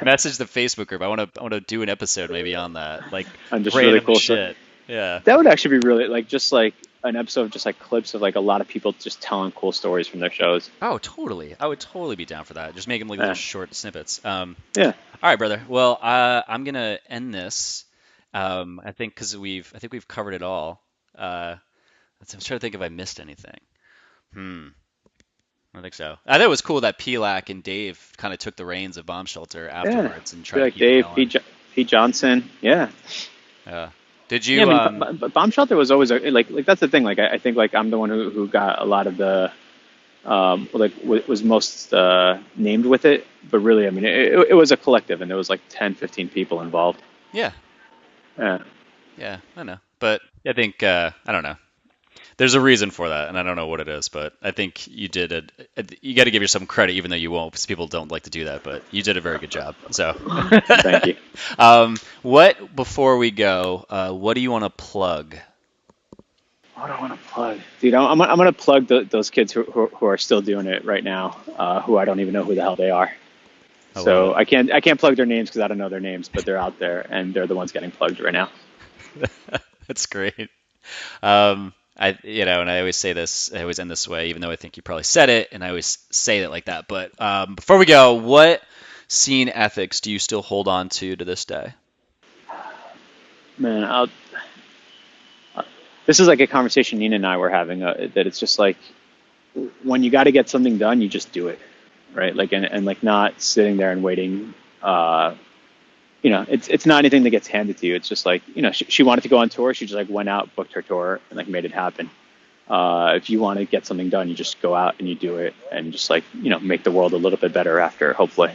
message the Facebook group. I want to do an episode maybe on that, like and just really random cool stuff. shit. Yeah. That would actually be really like just like an episode of just like clips of like a lot of people just telling cool stories from their shows. Oh, totally. I would totally be down for that. Just make them like little Yeah, short snippets. yeah, All right, brother. Well, I'm gonna end this. I think because we've covered it all. I'm trying to think if I missed anything. Hmm. I don't think so. I thought it was cool that Pelak and Dave kind of took the reins of Bomb Shelter yeah. afterwards and Be tried to like keep it Dave, going. Pete Johnson, yeah. Did Yeah, I you? mean, but Bomb Shelter was always like that's the thing. Like I think like I'm the one who got a lot of the was most named with it, but really, I mean, it was a collective, and there was like 10, 15 people involved. Yeah, Yeah, yeah, I know. But I think I don't know. There's a reason for that, and I don't know what it is, but I think you did you got to give yourself some credit, even though you won't, because people don't like to do that. But you did a very good job. So, thank you. what before we go? What do you want to plug? What do I want to plug, dude? I'm gonna plug those kids who are still doing it right now, who I don't even know who the hell they are. I love So it. I can't plug their names because I don't know their names, but they're out there and they're the ones getting plugged right now. That's great. And I always say this, I always end this way, even though I think you probably said it, and I always say it like that. But before we go, what scene ethics do you still hold on to this day? Man, this is like a conversation Nina and I were having, that it's just like when you got to get something done, you just do it, right? Like and like not sitting there and waiting. It's not anything that gets handed to you. It's just like she wanted to go on tour. She just like went out, booked her tour, and like made it happen. If you want to get something done, you just go out and you do it, and just like make the world a little bit better after, hopefully.